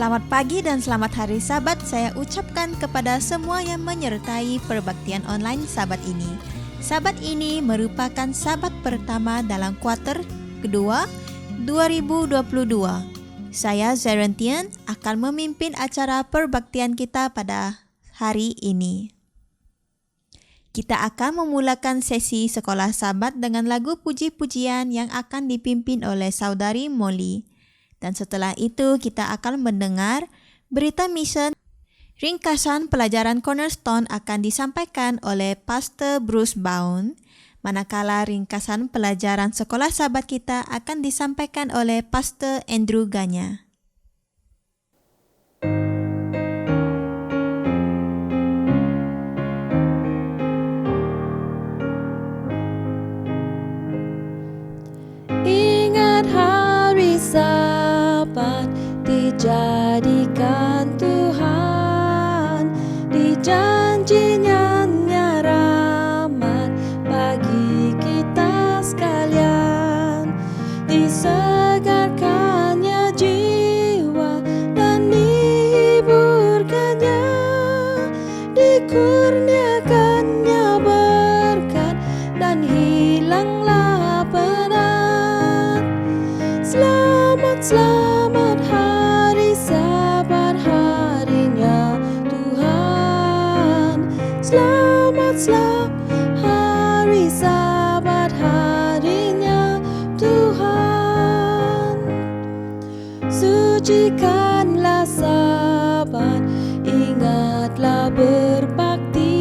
Selamat pagi dan selamat hari Sabat saya ucapkan kepada semua yang menyertai perbaktian online Sabat ini. Sabat ini merupakan Sabat pertama dalam kuarter kedua 2022. Saya Zerentian akan memimpin acara perbaktian kita pada hari ini. Kita akan memulakan sesi sekolah Sabat dengan lagu puji-pujian yang akan dipimpin oleh Saudari Molly. Dan setelah itu kita akan mendengar berita mission. Ringkasan pelajaran Cornerstone akan disampaikan oleh Pastor Bruce Bound, manakala ringkasan pelajaran sekolah Sabat kita akan disampaikan oleh Pastor Andrew Ganya. Ingat hari Sabat dijadikan Tuhan, dijanjinya rahmat bagi kita sekalian, disegarkannya jiwa dan dihiburkannya, dikurniakannya berkat dan hilanglah penat. Selamat hari Sabat harinya Tuhan. Selamat hari Sabat harinya Tuhan. Sucikanlah Sabat, ingatlah berbakti,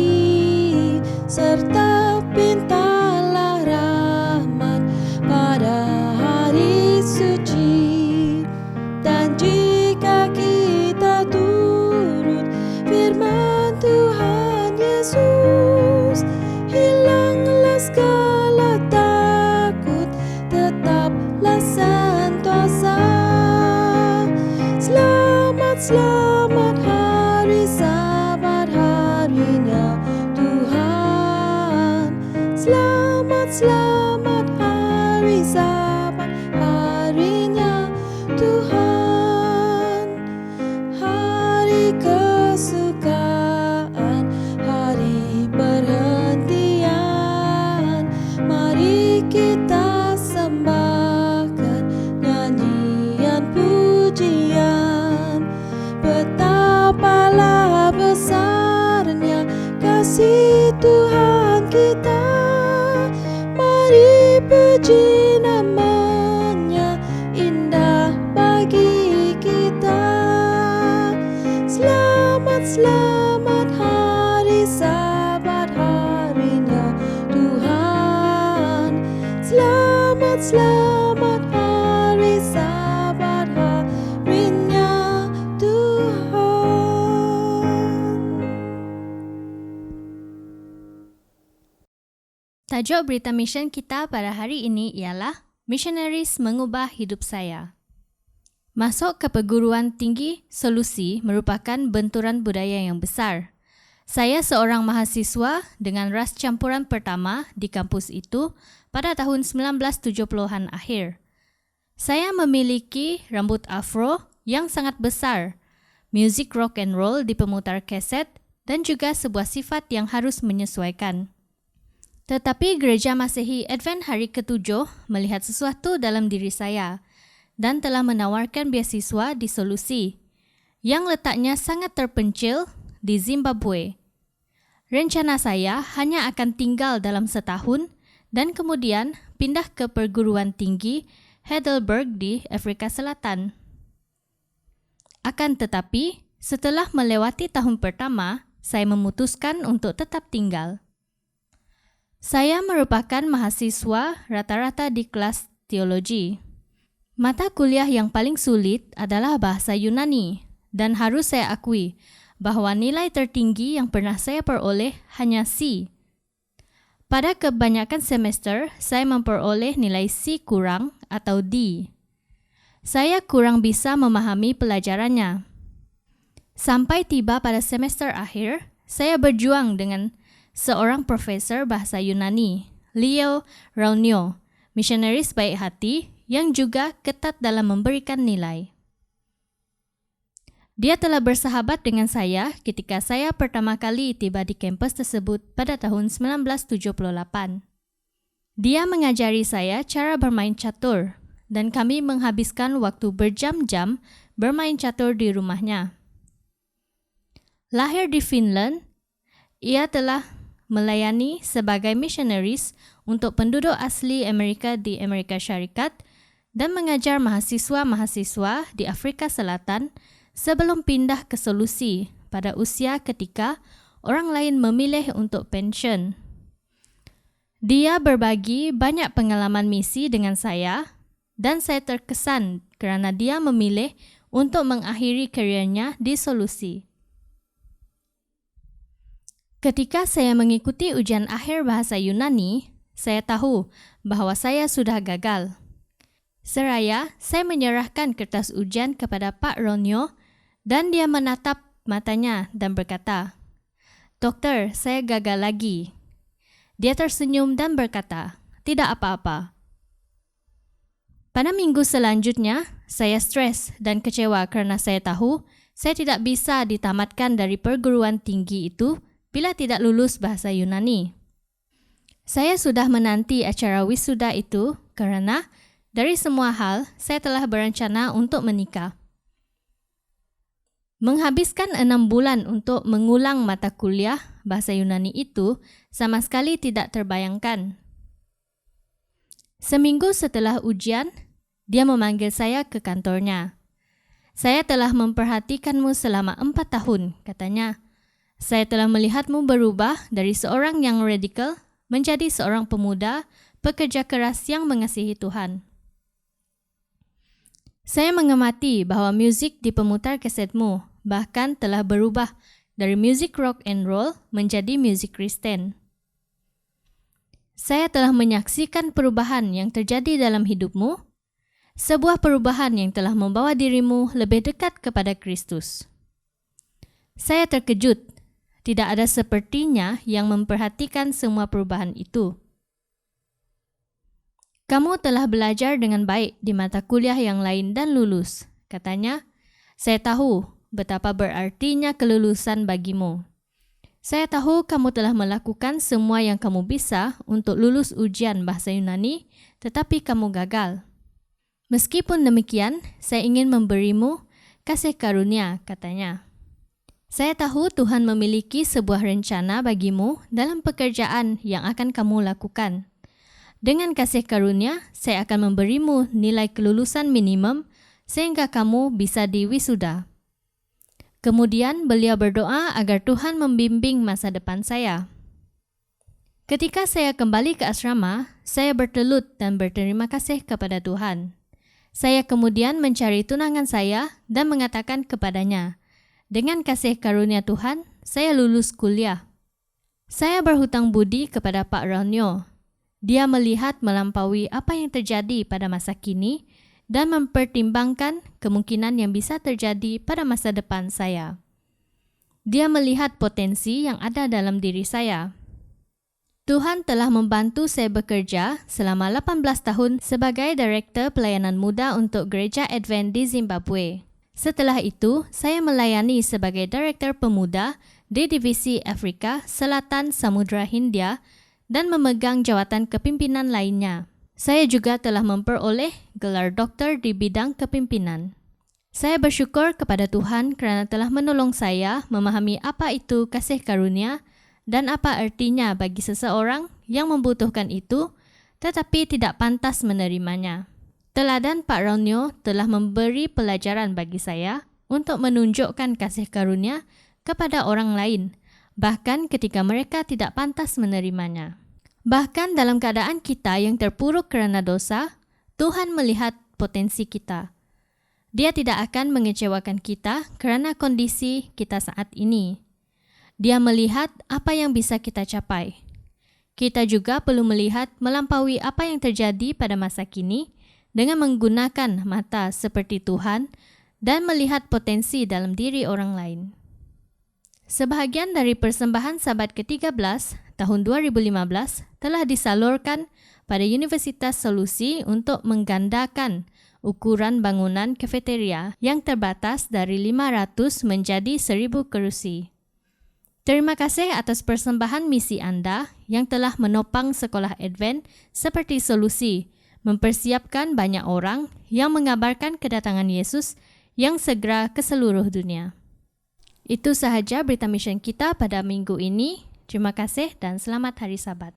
serta pintalah rahmat pada hari suci. Dan jika kita turut firman Tuhan Yesus, hilanglah segala takut, tetaplah sentosa. Selamat hari Sabat harinya Tuhan. Selamat hari Sabat harinya Tuhan. Hari kesukaan, hari perhentian, mari kita sembahkan nyanyian pujian. Betapalah besarnya kasih Tuhan kita, mari puji namanya, indah bagi kita. Selamat hari Sabat harinya Tuhan. Selamat hari Sabat harinya Tuhan. Tajuk berita mission kita pada hari ini ialah Missionaries Mengubah Hidup Saya. Masuk ke perguruan tinggi solusi merupakan benturan budaya yang besar. Saya seorang mahasiswa dengan ras campuran pertama di kampus itu pada tahun 1970-an akhir. Saya memiliki rambut afro yang sangat besar, music rock and roll di pemutar kaset, dan juga sebuah sifat yang harus menyesuaikan. Tetapi Gereja Masehi Advent Hari ke-7 melihat sesuatu dalam diri saya dan telah menawarkan beasiswa di Solusi yang letaknya sangat terpencil di Zimbabwe. Rencana saya hanya akan tinggal dalam setahun dan kemudian pindah ke perguruan tinggi Heidelberg di Afrika Selatan. Akan tetapi, setelah melewati tahun pertama, saya memutuskan untuk tetap tinggal. Saya merupakan mahasiswa rata-rata di kelas teologi. Mata kuliah yang paling sulit adalah bahasa Yunani, dan harus saya akui bahwa nilai tertinggi yang pernah saya peroleh hanya C. Pada kebanyakan semester, saya memperoleh nilai C kurang atau D. Saya kurang bisa memahami pelajarannya. Sampai tiba pada semester akhir, saya berjuang dengan seorang profesor bahasa Yunani, Leo Raunio, misionaris baik hati yang juga ketat dalam memberikan nilai. Dia telah bersahabat dengan saya ketika saya pertama kali tiba di kampus tersebut pada tahun 1978. Dia mengajari saya cara bermain catur dan kami menghabiskan waktu berjam-jam bermain catur di rumahnya. Lahir di Finland, ia telah melayani sebagai missionaries untuk penduduk asli Amerika di Amerika Syarikat dan mengajar mahasiswa-mahasiswa di Afrika Selatan sebelum pindah ke Solusi pada usia ketika orang lain memilih untuk pensiun. Dia berbagi banyak pengalaman misi dengan saya dan saya terkesan kerana dia memilih untuk mengakhiri kariernya di Solusi. Ketika saya mengikuti ujian akhir bahasa Yunani, saya tahu bahawa saya sudah gagal. Seraya, saya menyerahkan kertas ujian kepada Pak Ronyo dan dia menatap matanya dan berkata, "Doktor, saya gagal lagi." Dia tersenyum dan berkata, "Tidak apa-apa." Pada minggu selanjutnya, saya stres dan kecewa kerana saya tahu saya tidak bisa ditamatkan dari perguruan tinggi itu bila tidak lulus bahasa Yunani. Saya sudah menanti acara wisuda itu kerana dari semua hal, saya telah berencana untuk menikah. Menghabiskan 6 bulan untuk mengulang mata kuliah bahasa Yunani itu sama sekali tidak terbayangkan. Seminggu setelah ujian, dia memanggil saya ke kantornya. "Saya telah memperhatikanmu selama 4 tahun," katanya. "Saya telah melihatmu berubah dari seorang yang radikal menjadi seorang pemuda pekerja keras yang mengasihi Tuhan. Saya mengamati bahawa muzik di pemutar kasetmu bahkan telah berubah dari muzik rock and roll menjadi muzik Kristen. Saya telah menyaksikan perubahan yang terjadi dalam hidupmu, sebuah perubahan yang telah membawa dirimu lebih dekat kepada Kristus. Saya terkejut, tidak ada sepertinya yang memperhatikan semua perubahan itu. Kamu telah belajar dengan baik di mata kuliah yang lain dan lulus," katanya. "Saya tahu betapa berartinya kelulusan bagimu. Saya tahu kamu telah melakukan semua yang kamu bisa untuk lulus ujian bahasa Yunani, tetapi kamu gagal. Meskipun demikian, saya ingin memberimu kasih karunia," katanya. "Saya tahu Tuhan memiliki sebuah rencana bagimu dalam pekerjaan yang akan kamu lakukan. Dengan kasih karunia, saya akan memberimu nilai kelulusan minimum sehingga kamu bisa diwisuda." Kemudian beliau berdoa agar Tuhan membimbing masa depan saya. Ketika saya kembali ke asrama, saya bertelut dan berterima kasih kepada Tuhan. Saya kemudian mencari tunangan saya dan mengatakan kepadanya, "Dengan kasih karunia Tuhan, saya lulus kuliah." Saya berhutang budi kepada Pak Ronyo. Dia melihat melampaui apa yang terjadi pada masa kini dan mempertimbangkan kemungkinan yang bisa terjadi pada masa depan saya. Dia melihat potensi yang ada dalam diri saya. Tuhan telah membantu saya bekerja selama 18 tahun sebagai Direktur Pelayanan Muda untuk Gereja Advent di Zimbabwe. Setelah itu, saya melayani sebagai Direktur Pemuda di Divisi Afrika Selatan Samudra Hindia dan memegang jawatan kepimpinan lainnya. Saya juga telah memperoleh gelar doktor di bidang kepimpinan. Saya bersyukur kepada Tuhan kerana telah menolong saya memahami apa itu kasih karunia dan apa artinya bagi seseorang yang membutuhkan itu tetapi tidak pantas menerimanya. Teladan Pak Ronyo telah memberi pelajaran bagi saya untuk menunjukkan kasih karunia kepada orang lain, bahkan ketika mereka tidak pantas menerimanya. Bahkan dalam keadaan kita yang terpuruk kerana dosa, Tuhan melihat potensi kita. Dia tidak akan mengecewakan kita kerana kondisi kita saat ini. Dia melihat apa yang bisa kita capai. Kita juga perlu melihat melampaui apa yang terjadi pada masa kini dengan menggunakan mata seperti Tuhan dan melihat potensi dalam diri orang lain. Sebahagian dari persembahan Sabat ke-13 tahun 2015 telah disalurkan pada Universitas Solusi untuk menggandakan ukuran bangunan kafeteria yang terbatas dari 500 menjadi 1,000 kerusi. Terima kasih atas persembahan misi anda yang telah menopang sekolah Advent seperti solusi mempersiapkan banyak orang yang mengabarkan kedatangan Yesus yang segera ke seluruh dunia. Itu sahaja berita misen kita pada minggu ini. Terima kasih dan selamat hari Sabat.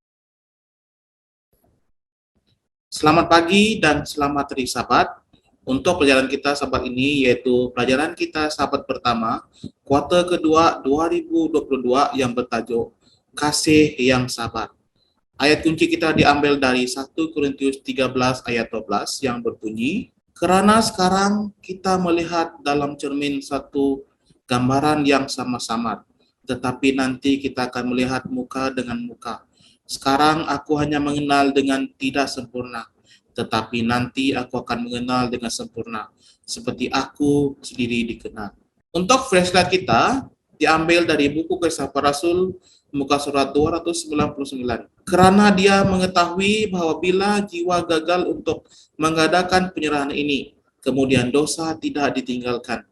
Selamat pagi dan selamat hari Sabat. Untuk pelajaran kita Sabat ini yaitu pelajaran kita Sabat pertama, kuartal kedua 2022 yang bertajuk Kasih yang Sabar. Ayat kunci kita diambil dari 1 Korintus 13 ayat 12 yang berbunyi, "Kerana sekarang kita melihat dalam cermin satu gambaran yang sama-sama, tetapi nanti kita akan melihat muka dengan muka. Sekarang aku hanya mengenal dengan tidak sempurna, tetapi nanti aku akan mengenal dengan sempurna, seperti aku sendiri dikenal." Untuk flashlight kita diambil dari buku Kisah Para Rasul, muka surat 299. Kerana dia mengetahui bahwa bila jiwa gagal untuk mengadakan penyerahan ini, kemudian dosa tidak ditinggalkan.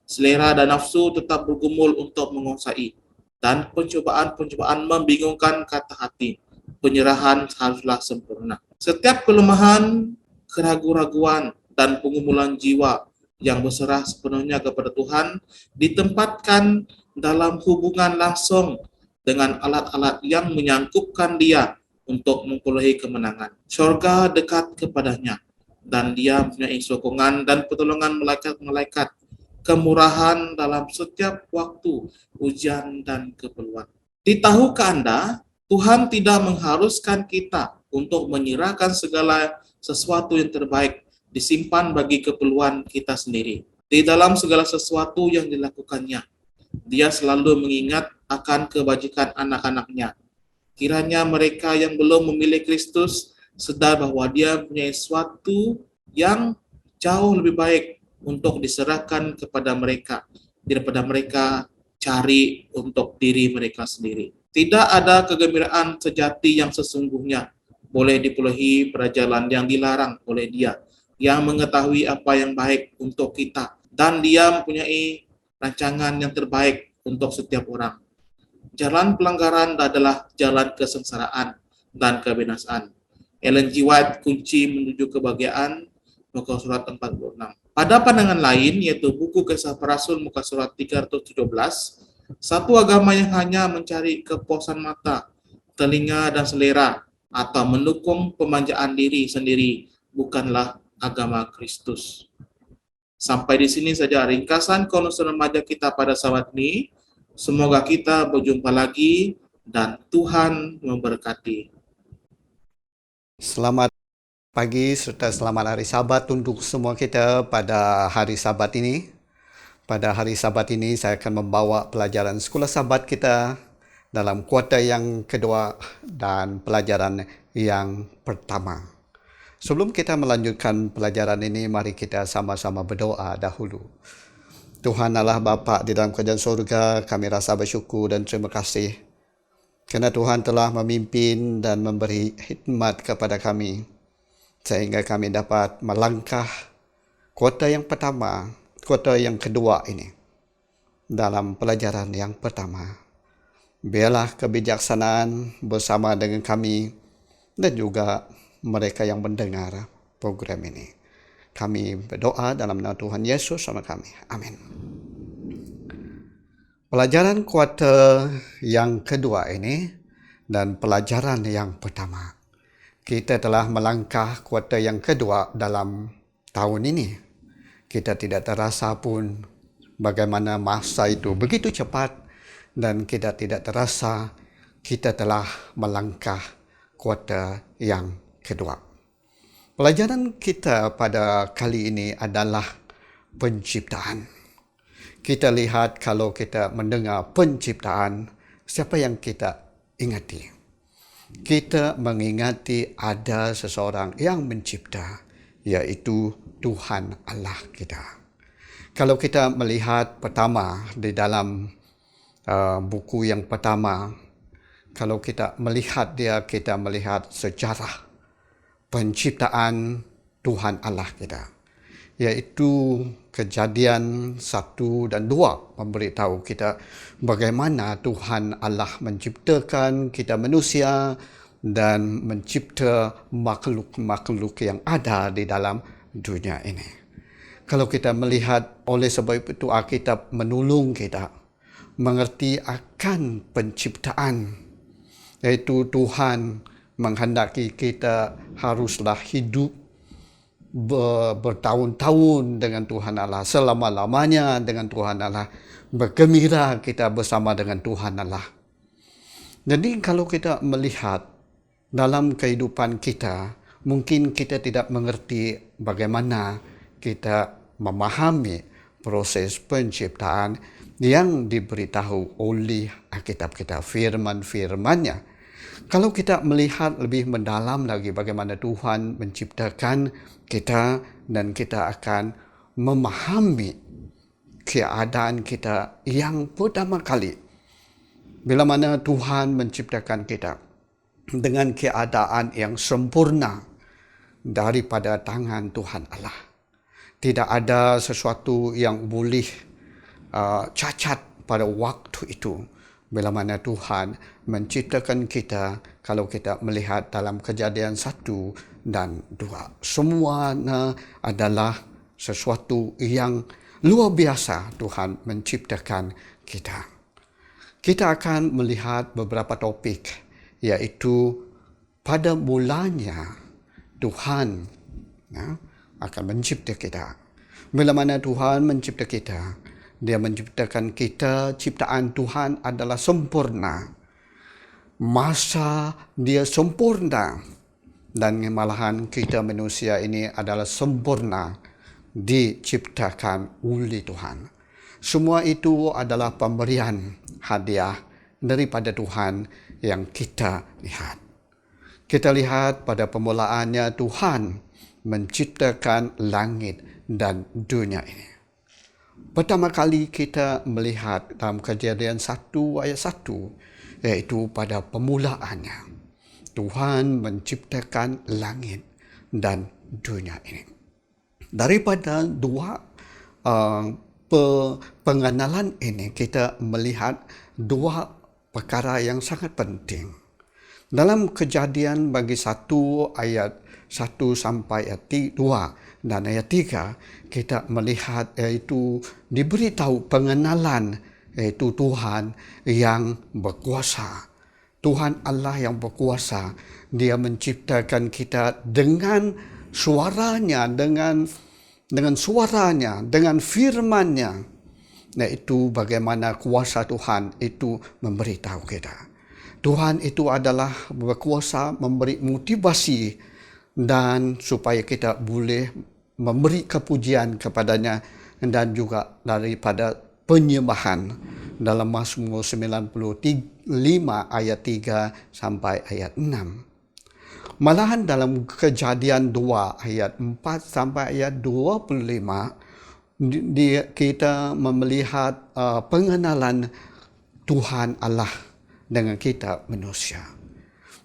Selera dan nafsu tetap bergumul untuk menguasai, dan pencobaan-pencobaan membingungkan kata hati. Penyerahan haruslah sempurna. Setiap kelemahan, keraguan-raguan, dan pengumulan jiwa yang berserah sepenuhnya kepada Tuhan ditempatkan dalam hubungan langsung dengan alat-alat yang menyangkupkan dia untuk memperolehi kemenangan. Syurga dekat kepadanya, dan dia mempunyai sokongan dan pertolongan malaikat-malaikat, kemurahan dalam setiap waktu ujian dan keperluan. Tahukah Anda, Tuhan tidak mengharuskan kita untuk menyerahkan segala sesuatu yang terbaik disimpan bagi keperluan kita sendiri. Di dalam segala sesuatu yang dilakukannya, dia selalu mengingat akan kebajikan anak-anaknya. Kiranya mereka yang belum memilih Kristus sedar bahwa dia mempunyai sesuatu yang jauh lebih baik untuk diserahkan kepada mereka daripada mereka cari untuk diri mereka sendiri. Tidak ada kegembiraan sejati yang sesungguhnya boleh diperolehi pada jalan yang dilarang oleh dia, yang mengetahui apa yang baik untuk kita, dan dia mempunyai rancangan yang terbaik untuk setiap orang. Jalan pelanggaran adalah jalan kesengsaraan dan kebinasaan. Ellen G. White, Kunci Menuju Kebahagiaan, muka surat 46. Pada pandangan lain, yaitu buku Kisah Para Rasul, muka surat 317, satu agama yang hanya mencari kepuasan mata, telinga, dan selera, atau mendukung pemanjaan diri sendiri, bukanlah agama Kristus. Sampai di sini saja ringkasan konsen remaja kita pada Sabat ini. Semoga kita berjumpa lagi dan Tuhan memberkati. Selamat pagi serta selamat hari Sabat untuk semua kita pada hari Sabat ini. Pada hari Sabat ini saya akan membawa pelajaran sekolah Sabat kita dalam kuartal yang kedua dan pelajaran yang pertama. Sebelum kita melanjutkan pelajaran ini, mari kita sama-sama berdoa dahulu. Tuhan Allah Bapa di dalam kerajaan surga, kami rasa bersyukur dan terima kasih kerana Tuhan telah memimpin dan memberi hikmat kepada kami sehingga kami dapat melangkah kuartal yang pertama, kuartal yang kedua ini dalam pelajaran yang pertama. Biarlah kebijaksanaan bersama dengan kami dan juga mereka yang mendengar program ini. Kami berdoa dalam nama Tuhan Yesus sama kami. Amin. Pelajaran kuartal yang kedua ini dan pelajaran yang pertama. Kita telah melangkah kuartal yang kedua dalam tahun ini. Kita tidak terasa pun bagaimana masa itu begitu cepat dan kita tidak terasa kita telah melangkah kuartal yang kedua. Pelajaran kita pada kali ini adalah penciptaan. Kita lihat kalau kita mendengar penciptaan, siapa yang kita ingati? Kita mengingati ada seseorang yang mencipta, yaitu Tuhan Allah kita. Kalau kita melihat pertama di dalam buku yang pertama, kalau kita melihat dia, kita melihat sejarah penciptaan Tuhan Allah kita. iaitu Kejadian 1 dan 2 memberitahu kita bagaimana Tuhan Allah menciptakan kita manusia dan mencipta makhluk-makhluk yang ada di dalam dunia ini. Kalau kita melihat, oleh sebab itu Alkitab menolong kita mengerti akan penciptaan, iaitu Tuhan menghendaki kita haruslah hidup bertahun-tahun dengan Tuhan Allah, selama-lamanya dengan Tuhan Allah, bergembira kita bersama dengan Tuhan Allah. Jadi kalau kita melihat dalam kehidupan kita, mungkin kita tidak mengerti bagaimana kita memahami proses penciptaan yang diberitahu oleh Alkitab kita, firman-firmannya. Kalau kita melihat lebih mendalam lagi bagaimana Tuhan menciptakan kita, dan kita akan memahami keadaan kita yang pertama kali. Bila mana Tuhan menciptakan kita dengan keadaan yang sempurna daripada tangan Tuhan Allah. Tidak ada sesuatu yang boleh cacat pada waktu itu. Bila mana Tuhan menciptakan kita, kalau kita melihat dalam Kejadian 1 dan 2. Semuanya adalah sesuatu yang luar biasa Tuhan menciptakan kita. Kita akan melihat beberapa topik, iaitu pada mulanya Tuhan akan mencipta kita. Bila mana Tuhan mencipta kita, Dia menciptakan kita, ciptaan Tuhan adalah sempurna. Masa Dia sempurna, dan malahan kita manusia ini adalah sempurna diciptakan oleh Tuhan. Semua itu adalah pemberian hadiah daripada Tuhan yang kita lihat. Kita lihat pada permulaannya Tuhan menciptakan langit dan dunia ini. Pertama kali kita melihat dalam Kejadian 1 ayat 1, iaitu pada permulaannya Tuhan menciptakan langit dan dunia ini. Daripada dua pengenalan ini, kita melihat dua perkara yang sangat penting. Dalam Kejadian bagi 1 ayat 1 sampai ayat 2 dan ayat 3, kita melihat iaitu diberitahu pengenalan, iaitu Tuhan yang berkuasa. Tuhan Allah yang berkuasa, Dia menciptakan kita dengan suaranya, dengan suaranya, dengan firman-Nya. Iaitu bagaimana kuasa Tuhan itu memberitahu kita. Tuhan itu adalah berkuasa memberi motivasi dan supaya kita boleh memberi kepujian kepadanya, dan juga daripada penyembahan dalam Mazmur 95 ayat 3 sampai ayat 6. Malahan dalam Kejadian 2 ayat 4 sampai ayat 25, kita melihat pengenalan Tuhan Allah dengan kita manusia.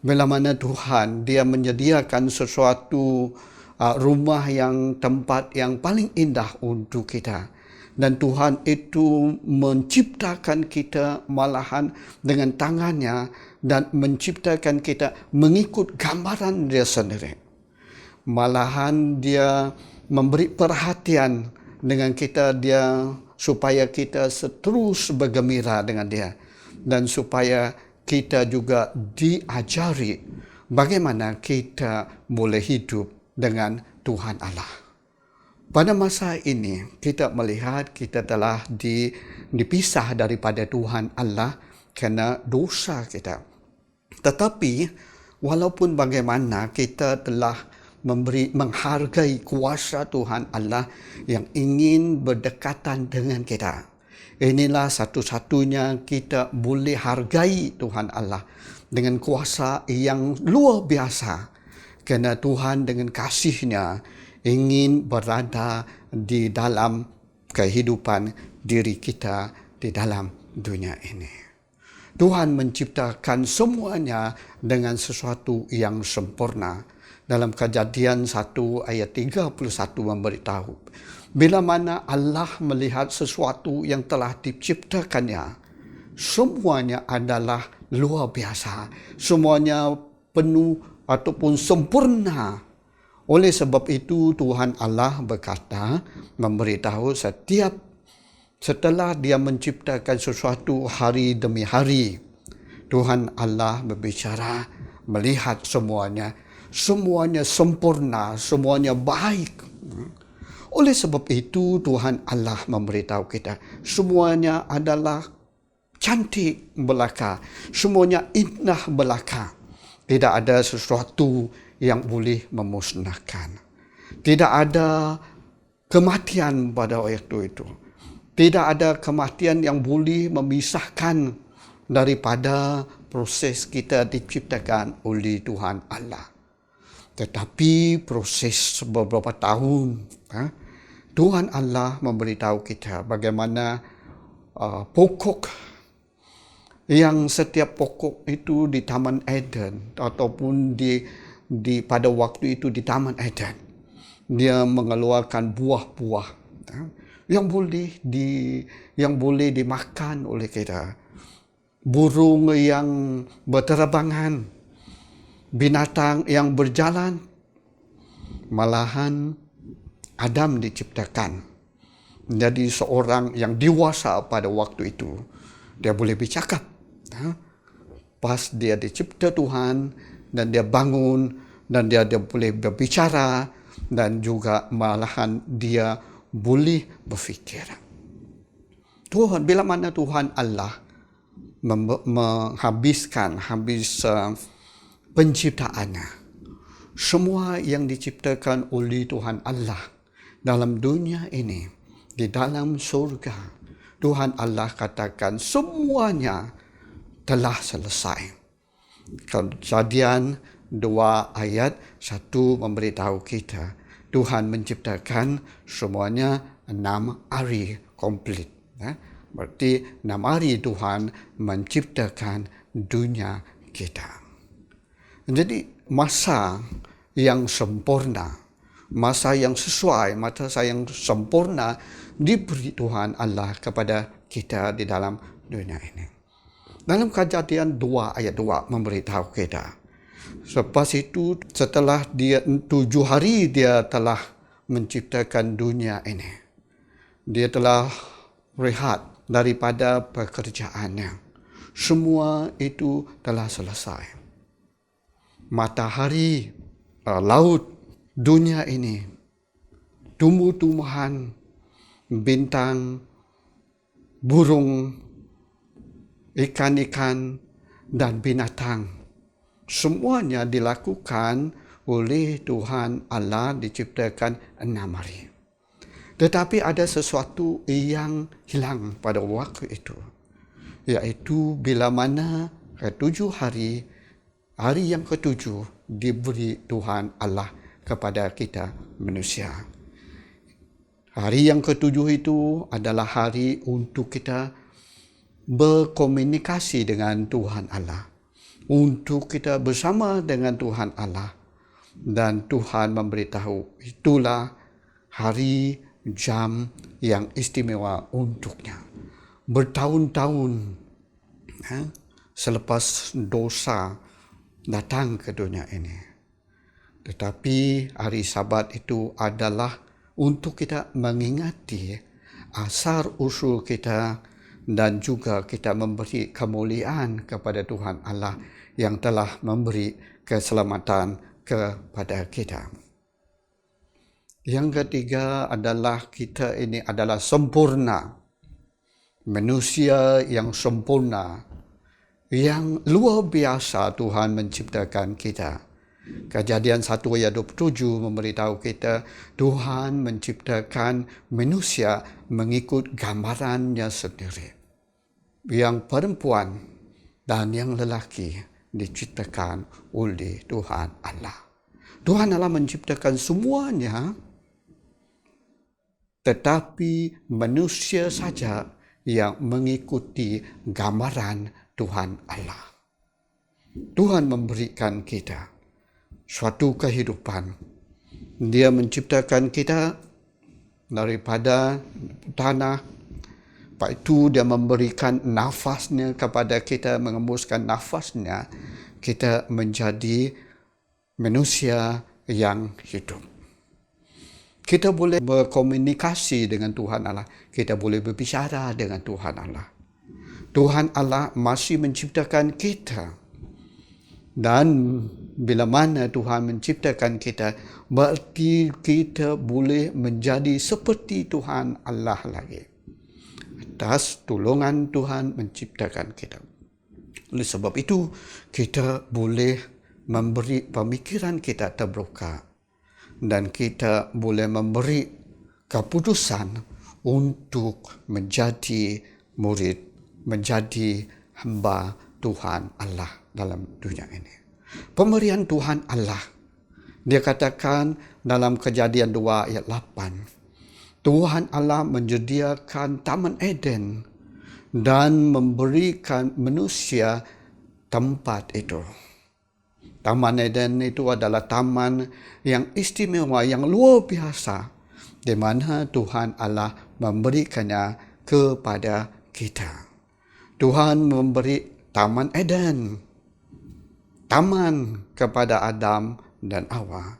Bila mana Tuhan, Dia menyediakan sesuatu rumah yang tempat yang paling indah untuk kita. Dan Tuhan itu menciptakan kita malahan dengan tangannya, dan menciptakan kita mengikut gambaran Dia sendiri. Malahan Dia memberi perhatian dengan kita, Dia supaya kita terus bergembira dengan Dia, dan supaya kita juga diajari bagaimana kita boleh hidup dengan Tuhan Allah. Pada masa ini, kita melihat kita telah dipisah daripada Tuhan Allah kerana dosa kita. Tetapi, walaupun bagaimana kita telah menghargai kuasa Tuhan Allah yang ingin berdekatan dengan kita. Inilah satu-satunya kita boleh hargai Tuhan Allah dengan kuasa yang luar biasa. Kerana Tuhan dengan kasih-Nya ingin berada di dalam kehidupan diri kita di dalam dunia ini. Tuhan menciptakan semuanya dengan sesuatu yang sempurna. Dalam Kejadian 1 ayat 31 memberitahu, bila mana Allah melihat sesuatu yang telah diciptakannya, semuanya adalah luar biasa. Semuanya penuh ataupun sempurna. Oleh sebab itu Tuhan Allah berkata, memberitahu setelah dia menciptakan sesuatu hari demi hari, Tuhan Allah berbicara, melihat semuanya sempurna, semuanya baik. Oleh sebab itu Tuhan Allah memberitahu kita, semuanya adalah cantik belaka, semuanya indah belaka. Tidak ada sesuatu yang boleh memusnahkan. Tidak ada kematian pada waktu itu. Tidak ada kematian yang boleh memisahkan daripada proses kita diciptakan oleh Tuhan Allah. Tetapi proses beberapa tahun, Tuhan Allah memberitahu kita bagaimana pokok yang setiap pokok itu di Taman Eden ataupun di pada waktu itu di Taman Eden, dia mengeluarkan buah-buah yang boleh dimakan oleh kita. Burung yang berterbangan, binatang yang berjalan. Malahan Adam diciptakan menjadi seorang yang dewasa pada waktu itu. Dia boleh bercakap. Pas dia dicipta Tuhan dan dia bangun dan dia boleh berbicara dan juga malahan dia boleh berfikir. Bila mana Tuhan Allah habis penciptaannya, semua yang diciptakan oleh Tuhan Allah dalam dunia ini, di dalam surga, Tuhan Allah katakan semuanya telah selesai. Kejadian 2 ayat 1 memberitahu kita, Tuhan menciptakan semuanya 6 hari komplit. Berarti 6 hari Tuhan menciptakan dunia kita. Jadi masa yang sempurna, masa yang sesuai, masa yang sempurna diberi Tuhan Allah kepada kita di dalam dunia ini. Dalam Kejadian 2 ayat 2 memberitahu kita, selepas itu setelah dia 7 hari dia telah menciptakan dunia ini, dia telah rehat daripada pekerjaannya. Semua itu telah selesai. Matahari, laut, dunia ini, tumbuh-tumbuhan, bintang, burung, ikan-ikan dan binatang, semuanya dilakukan oleh Tuhan Allah diciptakan 6 hari. Tetapi ada sesuatu yang hilang pada waktu itu, iaitu bila mana ke-7 hari, hari yang ke-7 diberi Tuhan Allah kepada kita manusia. Hari yang ke-7 itu adalah hari untuk kita berkomunikasi dengan Tuhan Allah, untuk kita bersama dengan Tuhan Allah. Dan Tuhan memberitahu itulah hari jam yang istimewa untuknya. Bertahun-tahun selepas dosa datang ke dunia ini. Tetapi hari Sabat itu adalah untuk kita mengingati asal usul kita dan juga kita memberi kemuliaan kepada Tuhan Allah yang telah memberi keselamatan kepada kita. Yang ketiga adalah kita ini adalah sempurna. Manusia yang sempurna, yang luar biasa Tuhan menciptakan kita. Kejadian 1 ayat 27 memberitahu kita, Tuhan menciptakan manusia mengikut gambarannya sendiri. Yang perempuan dan yang lelaki diciptakan oleh Tuhan Allah. Tuhan Allah menciptakan semuanya, tetapi manusia saja yang mengikuti gambaran Tuhan Allah. Tuhan memberikan kita suatu kehidupan. Dia menciptakan kita daripada tanah. Lepas itu dia memberikan nafasnya kepada kita, mengembuskan nafasnya, kita menjadi manusia yang hidup. Kita boleh berkomunikasi dengan Tuhan Allah. Kita boleh berbicara dengan Tuhan Allah. Tuhan Allah masih menciptakan kita. Dan bila mana Tuhan menciptakan kita, berarti kita boleh menjadi seperti Tuhan Allah lagi. Atas tolongan Tuhan menciptakan kita. Oleh sebab itu, kita boleh memberi pemikiran kita terbuka. Dan kita boleh memberi keputusan untuk menjadi murid, menjadi hamba Tuhan Allah dalam dunia ini. Pemberian Tuhan Allah, dia katakan dalam Kejadian 2 ayat 8, Tuhan Allah menyediakan Taman Eden dan memberikan manusia tempat itu. Taman Eden itu adalah taman yang istimewa, yang luar biasa, di mana Tuhan Allah memberikannya kepada kita. Tuhan memberi Taman Eden, taman kepada Adam dan Hawa.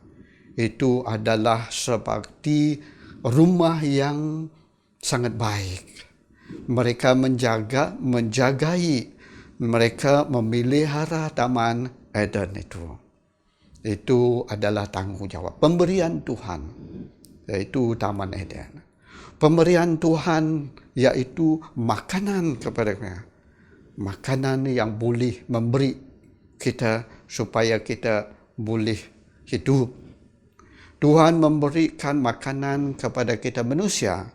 Itu adalah seperti rumah yang sangat baik. Mereka menjagai, mereka memelihara Taman Eden itu. Itu adalah tanggungjawab pemberian Tuhan, yaitu Taman Eden. Pemberian Tuhan yaitu makanan kepada kita. Makanan yang boleh memberi kita supaya kita boleh hidup. Tuhan memberikan makanan kepada kita manusia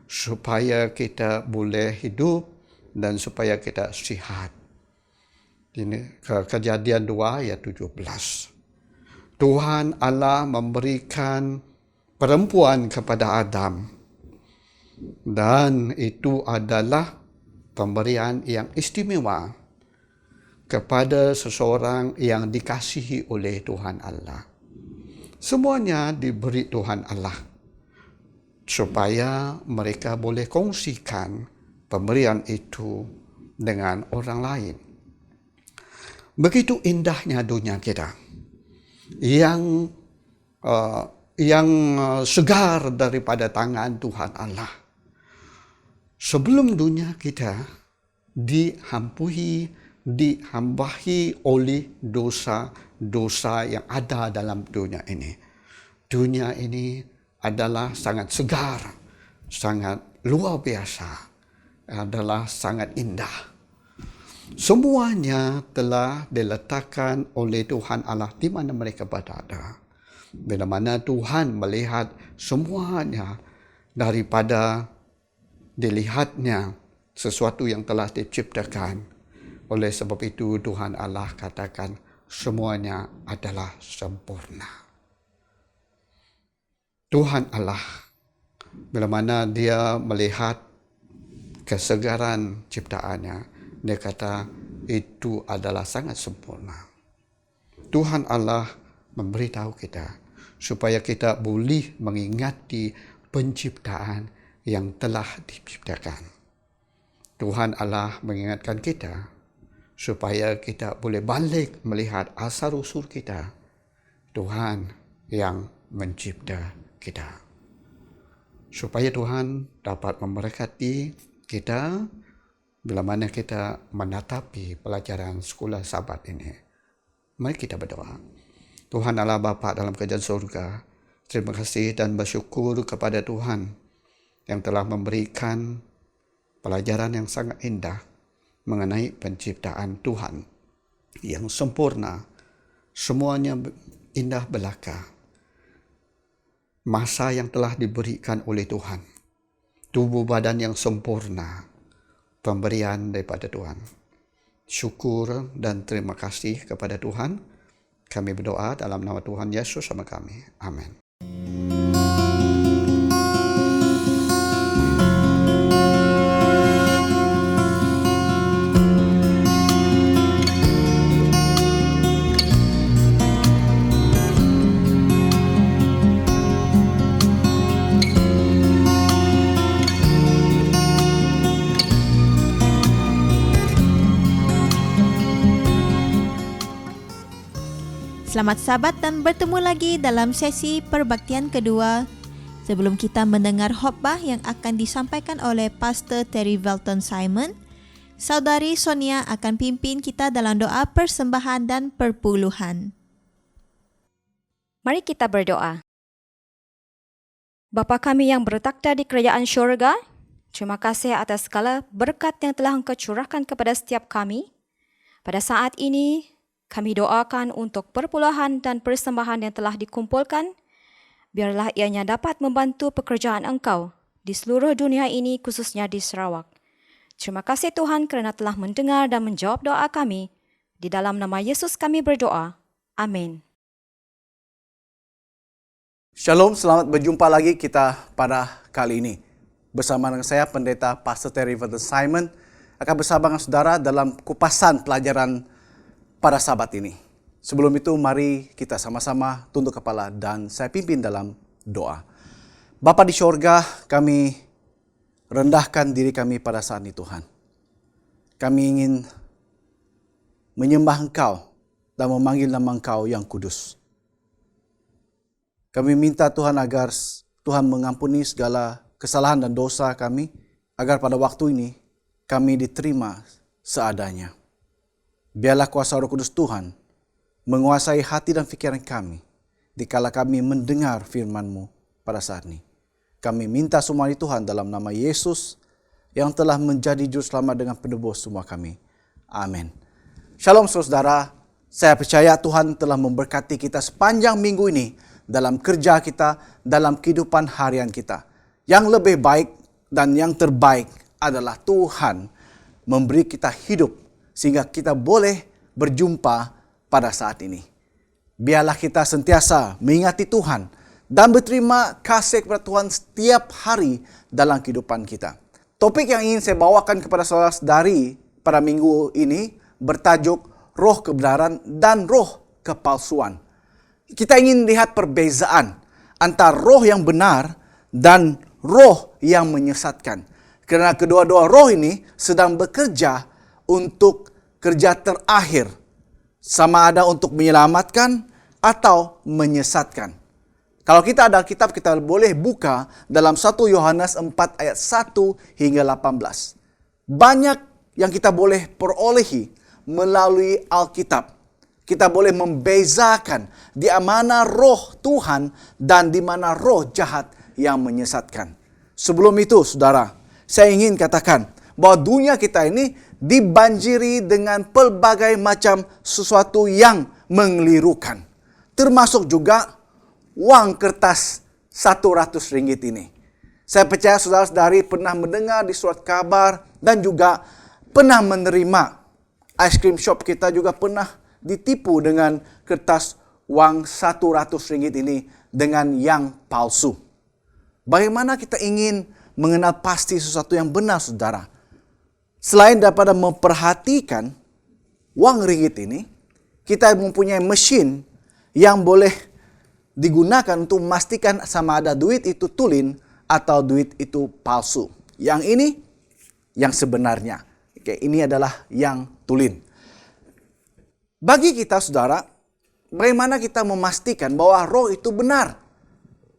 supaya kita boleh hidup dan supaya kita sihat. Ini Kejadian 2 ayat 17. Tuhan Allah memberikan perempuan kepada Adam. Dan itu adalah pemberian yang istimewa kepada seseorang yang dikasihi oleh Tuhan Allah. Semuanya diberi Tuhan Allah supaya mereka boleh kongsikan pemberian itu dengan orang lain. Begitu indahnya dunia kita yang segar daripada tangan Tuhan Allah. Sebelum dunia kita dihambahi oleh dosa-dosa yang ada dalam dunia ini. Dunia ini adalah sangat segar, sangat luar biasa, adalah sangat indah. Semuanya telah diletakkan oleh Tuhan Allah di mana mereka berada. Bila mana Tuhan melihat semuanya daripada dilihatnya sesuatu yang telah diciptakan. Oleh sebab itu Tuhan Allah katakan semuanya adalah sempurna. Tuhan Allah, bila mana dia melihat kesegaran ciptaannya, dia kata itu adalah sangat sempurna. Tuhan Allah memberitahu kita supaya kita boleh mengingati penciptaan yang telah diciptakan. Tuhan Allah mengingatkan kita supaya kita boleh balik melihat asal-usul kita. Tuhan yang mencipta kita. Supaya Tuhan dapat memberkati kita bila mana kita menatapi pelajaran sekolah Sabat ini. Mari kita berdoa. Tuhan Allah Bapa dalam kerajaan surga, terima kasih dan bersyukur kepada Tuhan yang telah memberikan pelajaran yang sangat indah mengenai penciptaan Tuhan yang sempurna. Semuanya indah belaka. Masa yang telah diberikan oleh Tuhan. Tubuh badan yang sempurna. Pemberian daripada Tuhan. Syukur dan terima kasih kepada Tuhan. Kami berdoa dalam nama Tuhan Yesus sama kami. Amin. Selamat Sabat dan bertemu lagi dalam sesi perbaktian kedua. Sebelum kita mendengar khotbah yang akan disampaikan oleh Pastor Terry Velton Simon, Saudari Sonia akan pimpin kita dalam doa persembahan dan perpuluhan. Mari kita berdoa. Bapa kami yang bertakhta di kerajaan syurga, terima kasih atas segala berkat yang telah Engkau curahkan kepada setiap kami. Pada saat ini, kami doakan untuk perpuluhan dan persembahan yang telah dikumpulkan. Biarlah ianya dapat membantu pekerjaan Engkau di seluruh dunia ini, khususnya di Sarawak. Terima kasih Tuhan kerana telah mendengar dan menjawab doa kami. Di dalam nama Yesus kami berdoa. Amin. Shalom, selamat berjumpa lagi kita pada kali ini. Bersama dengan saya, Pendeta Pastor Terry Velton Simon, akan bersama dengan saudara dalam kupasan pelajaran pada Sabat ini. Sebelum itu, mari kita sama-sama tunduk kepala dan saya pimpin dalam doa. Bapa di syurga, kami rendahkan diri kami pada saat ini Tuhan. Kami ingin menyembah Engkau dan memanggil nama Engkau yang kudus. Kami minta Tuhan agar Tuhan mengampuni segala kesalahan dan dosa kami, agar pada waktu ini kami diterima seadanya. Biarlah kuasa Roh Kudus Tuhan menguasai hati dan pikiran kami dikala kami mendengar firman-Mu pada saat ini. Kami minta semua ini Tuhan dalam nama Yesus yang telah menjadi juru selamat dengan penebus semua kami. Amin. Shalom saudara, saya percaya Tuhan telah memberkati kita sepanjang minggu ini dalam kerja kita, dalam kehidupan harian kita. Yang lebih baik dan yang terbaik adalah Tuhan memberi kita hidup sehingga kita boleh berjumpa pada saat ini. Biarlah kita sentiasa mengingati Tuhan dan berterima kasih kepada Tuhan setiap hari dalam kehidupan kita. Topik yang ingin saya bawakan kepada saudara-saudari pada minggu ini bertajuk roh kebenaran dan roh kepalsuan. Kita ingin lihat perbezaan antara roh yang benar dan roh yang menyesatkan. Kerana kedua-dua roh ini sedang bekerja untuk kerja terakhir. Sama ada untuk menyelamatkan atau menyesatkan. Kalau kita ada kitab, kita boleh buka dalam 1 Yohanes 4 ayat 1 hingga 18. Banyak yang kita boleh perolehi melalui Alkitab. Kita boleh membezakan di mana roh Tuhan dan di mana roh jahat yang menyesatkan. Sebelum itu, saudara, saya ingin katakan bahwa dunia kita ini dibanjiri dengan pelbagai macam sesuatu yang mengelirukan. Termasuk juga wang kertas RM100 ini. Saya percaya saudara-saudari pernah mendengar di surat kabar dan juga pernah menerima. Ice cream shop kita juga pernah ditipu dengan kertas wang RM100 ini dengan yang palsu. Bagaimana kita ingin mengenal pasti sesuatu yang benar, saudara? Selain daripada memperhatikan wang ringgit ini, kita mempunyai mesin yang boleh digunakan untuk memastikan sama ada duit itu tulin atau duit itu palsu. Yang ini yang sebenarnya. Oke, ini adalah yang tulin. Bagi kita, saudara, bagaimana kita memastikan bahwa roh itu benar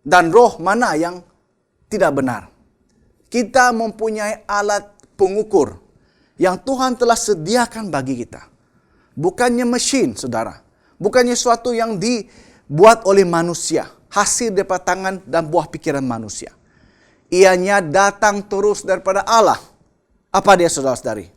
dan roh mana yang tidak benar? Kita mempunyai alat pengukur yang Tuhan telah sediakan bagi kita. Bukannya mesin, saudara. Bukannya sesuatu yang dibuat oleh manusia. Hasil daripada tangan dan buah pikiran manusia. Ianya datang terus daripada Allah. Apa dia, saudara-saudari?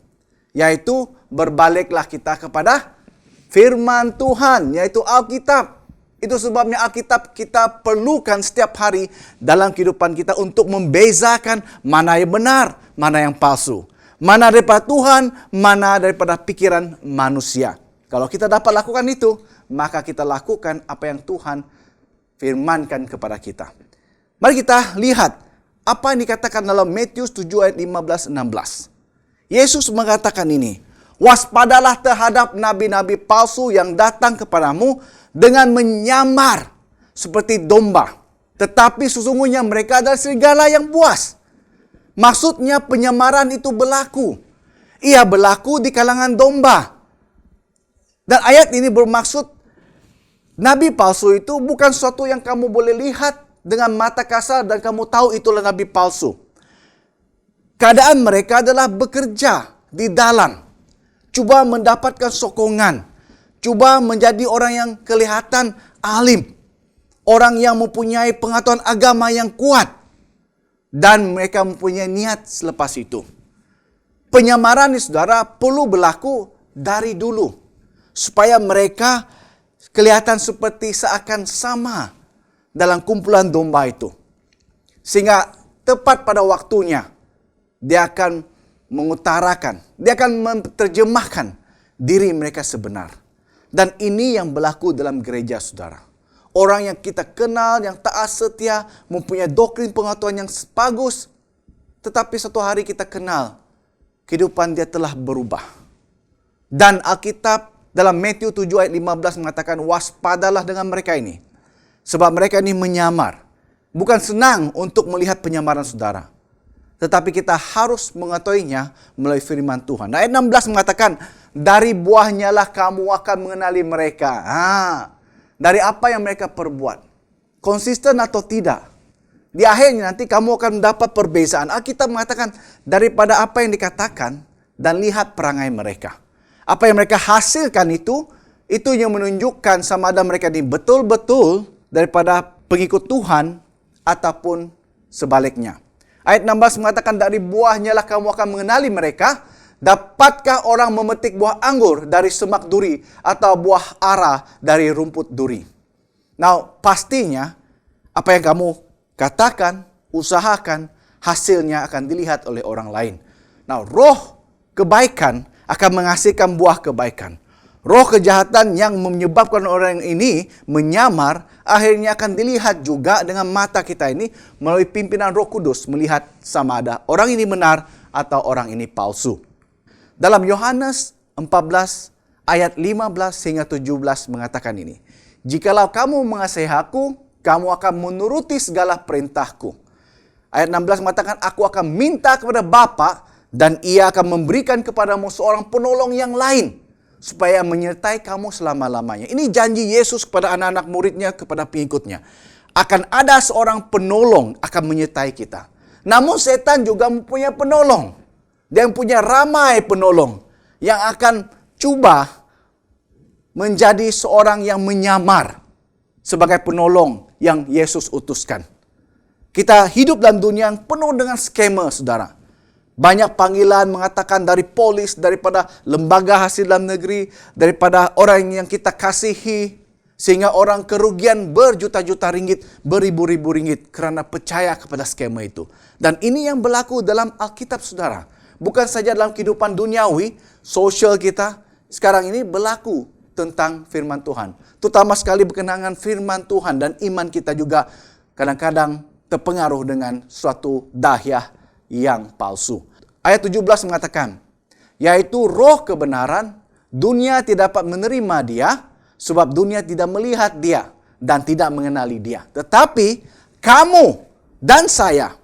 Yaitu berbaliklah kita kepada firman Tuhan, yaitu Alkitab. Itu sebabnya Alkitab kita perlukan setiap hari dalam kehidupan kita untuk membezakan mana yang benar, mana yang palsu. Mana daripada Tuhan, mana daripada pikiran manusia. Kalau kita dapat lakukan itu, maka kita lakukan apa yang Tuhan firmankan kepada kita. Mari kita lihat apa yang dikatakan dalam Matius 7 ayat 15-16. Yesus mengatakan ini, waspadalah terhadap nabi-nabi palsu yang datang kepadamu dengan menyamar seperti domba. Tetapi sesungguhnya mereka adalah serigala yang buas. Maksudnya penyamaran itu berlaku. Ia berlaku di kalangan domba. Dan ayat ini bermaksud Nabi palsu itu bukan sesuatu yang kamu boleh lihat dengan mata kasar dan kamu tahu itulah nabi palsu. Keadaan mereka adalah bekerja di dalam, cuba mendapatkan sokongan, cuba menjadi orang yang kelihatan alim, orang yang mempunyai pengetahuan agama yang kuat, dan mereka mempunyai niat selepas itu. Penyamaran ini saudara perlu berlaku dari dulu, supaya mereka kelihatan seperti seakan sama dalam kumpulan domba itu. Sehingga tepat pada waktunya, dia akan mengutarakan, dia akan menerjemahkan diri mereka sebenar. Dan ini yang berlaku dalam gereja saudara. Orang yang kita kenal, yang taat setia, mempunyai doktrin pengetahuan yang bagus. Tetapi satu hari kita kenal, kehidupan dia telah berubah. Dan Alkitab dalam Matius 7 ayat 15 mengatakan, waspadalah dengan mereka ini. Sebab mereka ini menyamar. Bukan senang untuk melihat penyamaran saudara. Tetapi kita harus mengetahuinya melalui firman Tuhan. Ayat 16 mengatakan, dari buahnya lah kamu akan mengenali mereka. Dari apa yang mereka perbuat. Konsisten atau tidak. Di akhirnya nanti kamu akan mendapat perbezaan. Alkitab mengatakan, daripada apa yang dikatakan dan lihat perangai mereka. Apa yang mereka hasilkan itu yang menunjukkan sama ada mereka ini betul-betul daripada pengikut Tuhan ataupun sebaliknya. Ayat 16 mengatakan, dari buahnya lah kamu akan mengenali mereka. Dapatkah orang memetik buah anggur dari semak duri atau buah ara dari rumput duri? Nah, pastinya apa yang kamu katakan, usahakan, hasilnya akan dilihat oleh orang lain. Nah, roh kebaikan akan menghasilkan buah kebaikan. Roh kejahatan yang menyebabkan orang ini menyamar, akhirnya akan dilihat juga dengan mata kita ini melalui pimpinan Roh Kudus, melihat sama ada orang ini benar atau orang ini palsu. Dalam Yohanes 14 ayat 15 hingga 17 mengatakan ini. Jikalau kamu mengasihi aku, kamu akan menuruti segala perintahku. Ayat 16 mengatakan, aku akan minta kepada Bapa dan ia akan memberikan kepadamu seorang penolong yang lain, supaya menyertai kamu selama-lamanya. Ini janji Yesus kepada anak-anak muridnya, kepada pengikutnya. Akan ada seorang penolong akan menyertai kita. Namun setan juga mempunyai penolong. Dia punya ramai penolong yang akan cuba menjadi seorang yang menyamar sebagai penolong yang Yesus utuskan. Kita hidup dalam dunia yang penuh dengan skema, saudara. Banyak panggilan mengatakan dari polis, daripada lembaga hasil dalam negeri, daripada orang yang kita kasihi, sehingga orang kerugian berjuta-juta ringgit, beribu-ribu ringgit kerana percaya kepada skema itu. Dan ini yang berlaku dalam Alkitab, saudara. Bukan saja dalam kehidupan duniawi, sosial kita, sekarang ini berlaku tentang firman Tuhan. Terutama sekali berkenaan firman Tuhan, dan iman kita juga kadang-kadang terpengaruh dengan suatu dahyah yang palsu. Ayat 17 mengatakan, yaitu roh kebenaran, dunia tidak dapat menerima dia, sebab dunia tidak melihat dia dan tidak mengenali dia. Tetapi kamu dan saya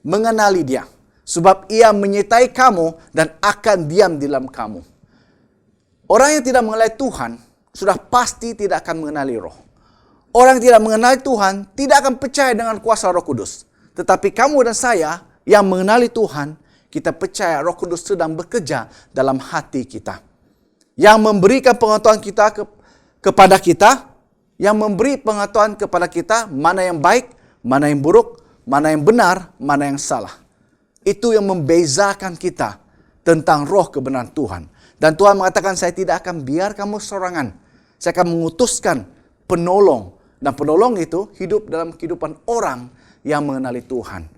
mengenali dia, sebab ia menyertai kamu dan akan diam di dalam kamu. Orang yang tidak mengenali Tuhan, sudah pasti tidak akan mengenali roh. Orang yang tidak mengenali Tuhan, tidak akan percaya dengan kuasa Roh Kudus. Tetapi kamu dan saya yang mengenali Tuhan, kita percaya Roh Kudus sedang bekerja dalam hati kita. Yang memberikan pengetahuan kita kepada kita, yang memberi pengetahuan kepada kita mana yang baik, mana yang buruk, mana yang benar, mana yang salah. Itu yang membezakan kita tentang roh kebenaran Tuhan. Dan Tuhan mengatakan, saya tidak akan biar kamu sorangan. Saya akan mengutuskan penolong. Dan penolong itu hidup dalam kehidupan orang yang mengenali Tuhan.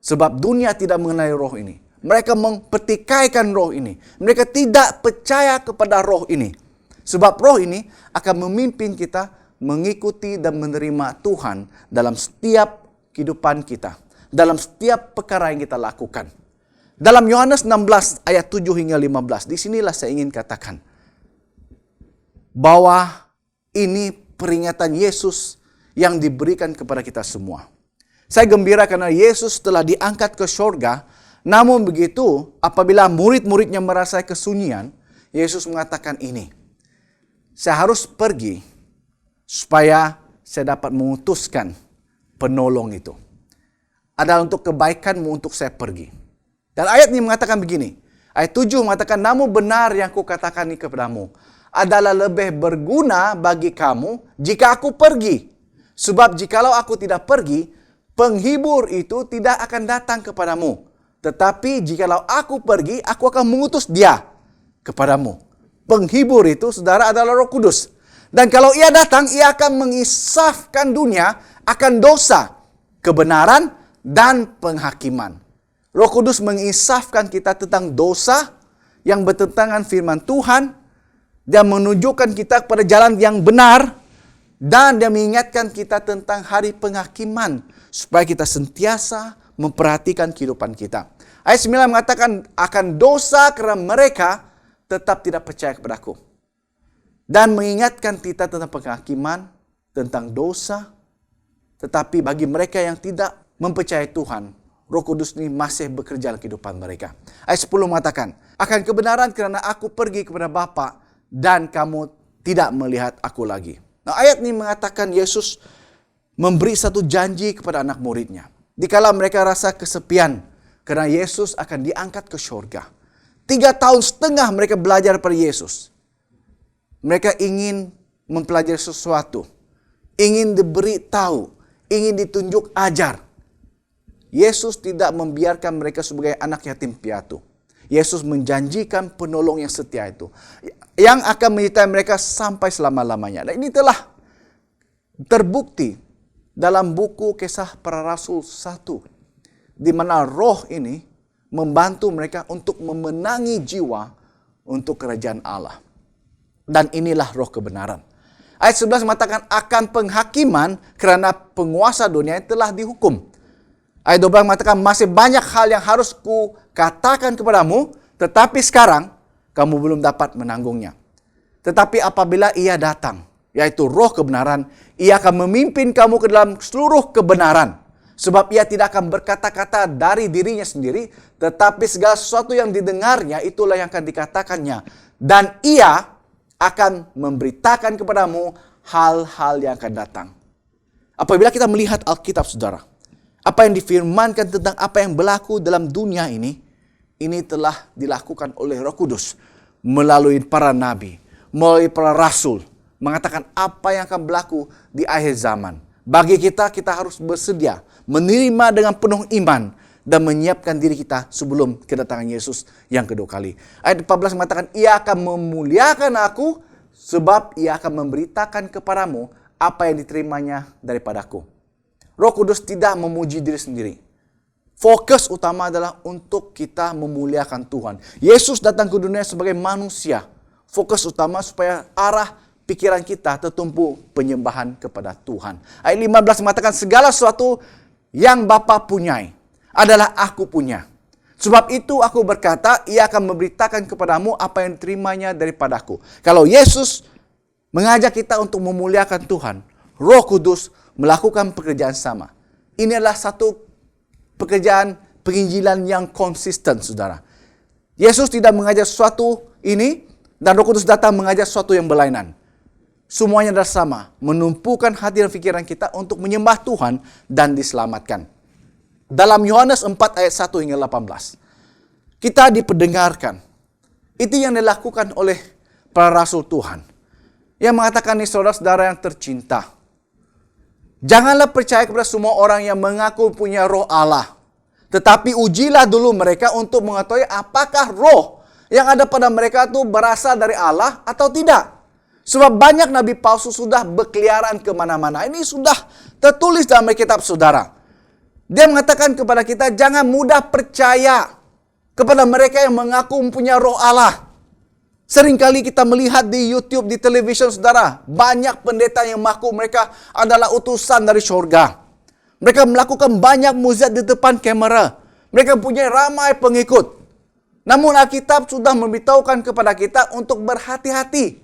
Sebab dunia tidak mengenali roh ini. Mereka mempertikaikan roh ini. Mereka tidak percaya kepada roh ini. Sebab roh ini akan memimpin kita mengikuti dan menerima Tuhan dalam setiap kehidupan kita. Dalam setiap perkara yang kita lakukan. Dalam Yohanes 16 ayat 7 hingga 15. Di sinilah saya ingin katakan. Bahwa ini peringatan Yesus yang diberikan kepada kita semua. Saya gembira karena Yesus telah diangkat ke surga. Namun begitu, apabila murid-muridnya merasa kesunyian, Yesus mengatakan ini. Saya harus pergi supaya saya dapat mengutuskan penolong itu. Adalah untuk kebaikanmu untuk saya pergi. Dan ayat ini mengatakan begini. Ayat 7 mengatakan, namun benar yang kukatakan ini kepadamu adalah lebih berguna bagi kamu jika aku pergi. Sebab jikalau aku tidak pergi, penghibur itu tidak akan datang kepadamu. Tetapi jikalau aku pergi, aku akan mengutus dia kepadamu. Penghibur itu, saudara, adalah Roh Kudus. Dan kalau ia datang, ia akan mengisafkan dunia akan dosa, kebenaran, dan penghakiman. Roh Kudus mengisafkan kita tentang dosa yang bertentangan firman Tuhan, dia menunjukkan kita kepada jalan yang benar, dan dia mengingatkan kita tentang hari penghakiman, supaya kita sentiasa memperhatikan kehidupan kita. Ayat 9 mengatakan, akan dosa karena mereka tetap tidak percaya kepadaku. Dan mengingatkan kita tentang penghakiman, tentang dosa. Tetapi bagi mereka yang tidak mempercayai Tuhan, Roh Kudus ini masih bekerja dalam kehidupan mereka. Ayat 10 mengatakan, akan kebenaran kerana aku pergi kepada Bapa dan kamu tidak melihat aku lagi. Nah, ayat ini mengatakan Yesus memberi satu janji kepada anak muridnya. Dikala mereka rasa kesepian, karena Yesus akan diangkat ke syurga. 3,5 tahun mereka belajar pada Yesus. Mereka ingin mempelajari sesuatu, ingin diberi tahu, ingin ditunjuk ajar. Yesus tidak membiarkan mereka sebagai anak yatim piatu. Yesus menjanjikan penolong yang setia itu, yang akan menyertai mereka sampai selama-lamanya. Dan ini telah terbukti dalam buku Kisah Para Rasul 1, di mana roh ini membantu mereka untuk memenangi jiwa untuk kerajaan Allah. Dan inilah roh kebenaran. Ayat 11 mengatakan akan penghakiman kerana penguasa dunia telah dihukum. Ayat 12 mengatakan masih banyak hal yang harus ku katakan kepadamu, tetapi sekarang kamu belum dapat menanggungnya. Tetapi apabila ia datang, yaitu roh kebenaran, ia akan memimpin kamu ke dalam seluruh kebenaran. Sebab ia tidak akan berkata-kata dari dirinya sendiri, tetapi segala sesuatu yang didengarnya itulah yang akan dikatakannya. Dan ia akan memberitakan kepadamu hal-hal yang akan datang. Apabila kita melihat Alkitab, saudara, apa yang difirmankan tentang apa yang berlaku dalam dunia ini telah dilakukan oleh Roh Kudus melalui para nabi, melalui para rasul, mengatakan apa yang akan berlaku di akhir zaman. Bagi kita harus bersedia menerima dengan penuh iman dan menyiapkan diri kita sebelum kedatangan Yesus yang kedua kali. Ayat 14 mengatakan, ia akan memuliakan aku sebab ia akan memberitakan kepadamu apa yang diterimanya daripadaku. Roh Kudus tidak memuji diri sendiri. Fokus utama adalah untuk kita memuliakan Tuhan. Yesus datang ke dunia sebagai manusia. Fokus utama supaya arah pikiran kita tertumpu penyembahan kepada Tuhan. Ayat 15 mengatakan segala sesuatu yang Bapa punyai adalah aku punya. Sebab itu aku berkata, ia akan memberitakan kepadamu apa yang diterimanya daripadaku. Kalau Yesus mengajak kita untuk memuliakan Tuhan, Roh Kudus melakukan pekerjaan sama. Ini adalah satu pekerjaan penginjilan yang konsisten, saudara. Yesus tidak mengajar sesuatu ini, dan Roh Kudus datang mengajar sesuatu yang berlainan. Semuanya adalah sama, menumpukan hati dan pikiran kita untuk menyembah Tuhan dan diselamatkan. Dalam Yohanes 4 ayat 1 hingga 18, kita diperdengarkan. Itu yang dilakukan oleh para rasul Tuhan. Yang mengatakan ini saudara-saudara yang tercinta, janganlah percaya kepada semua orang yang mengaku punya roh Allah. Tetapi ujilah dulu mereka untuk mengetahui apakah roh yang ada pada mereka itu berasal dari Allah atau tidak. Sebab banyak nabi palsu sudah berkeliaran kemana-mana. Ini sudah tertulis dalam Alkitab, saudara. Dia mengatakan kepada kita, jangan mudah percaya kepada mereka yang mengaku mempunyai roh Allah. Seringkali kita melihat di YouTube, di televisyen, saudara, banyak pendeta yang mengaku mereka adalah utusan dari syurga. Mereka melakukan banyak mukjizat di depan kamera. Mereka punya ramai pengikut. Namun Alkitab sudah memberitahukan kepada kita untuk berhati-hati.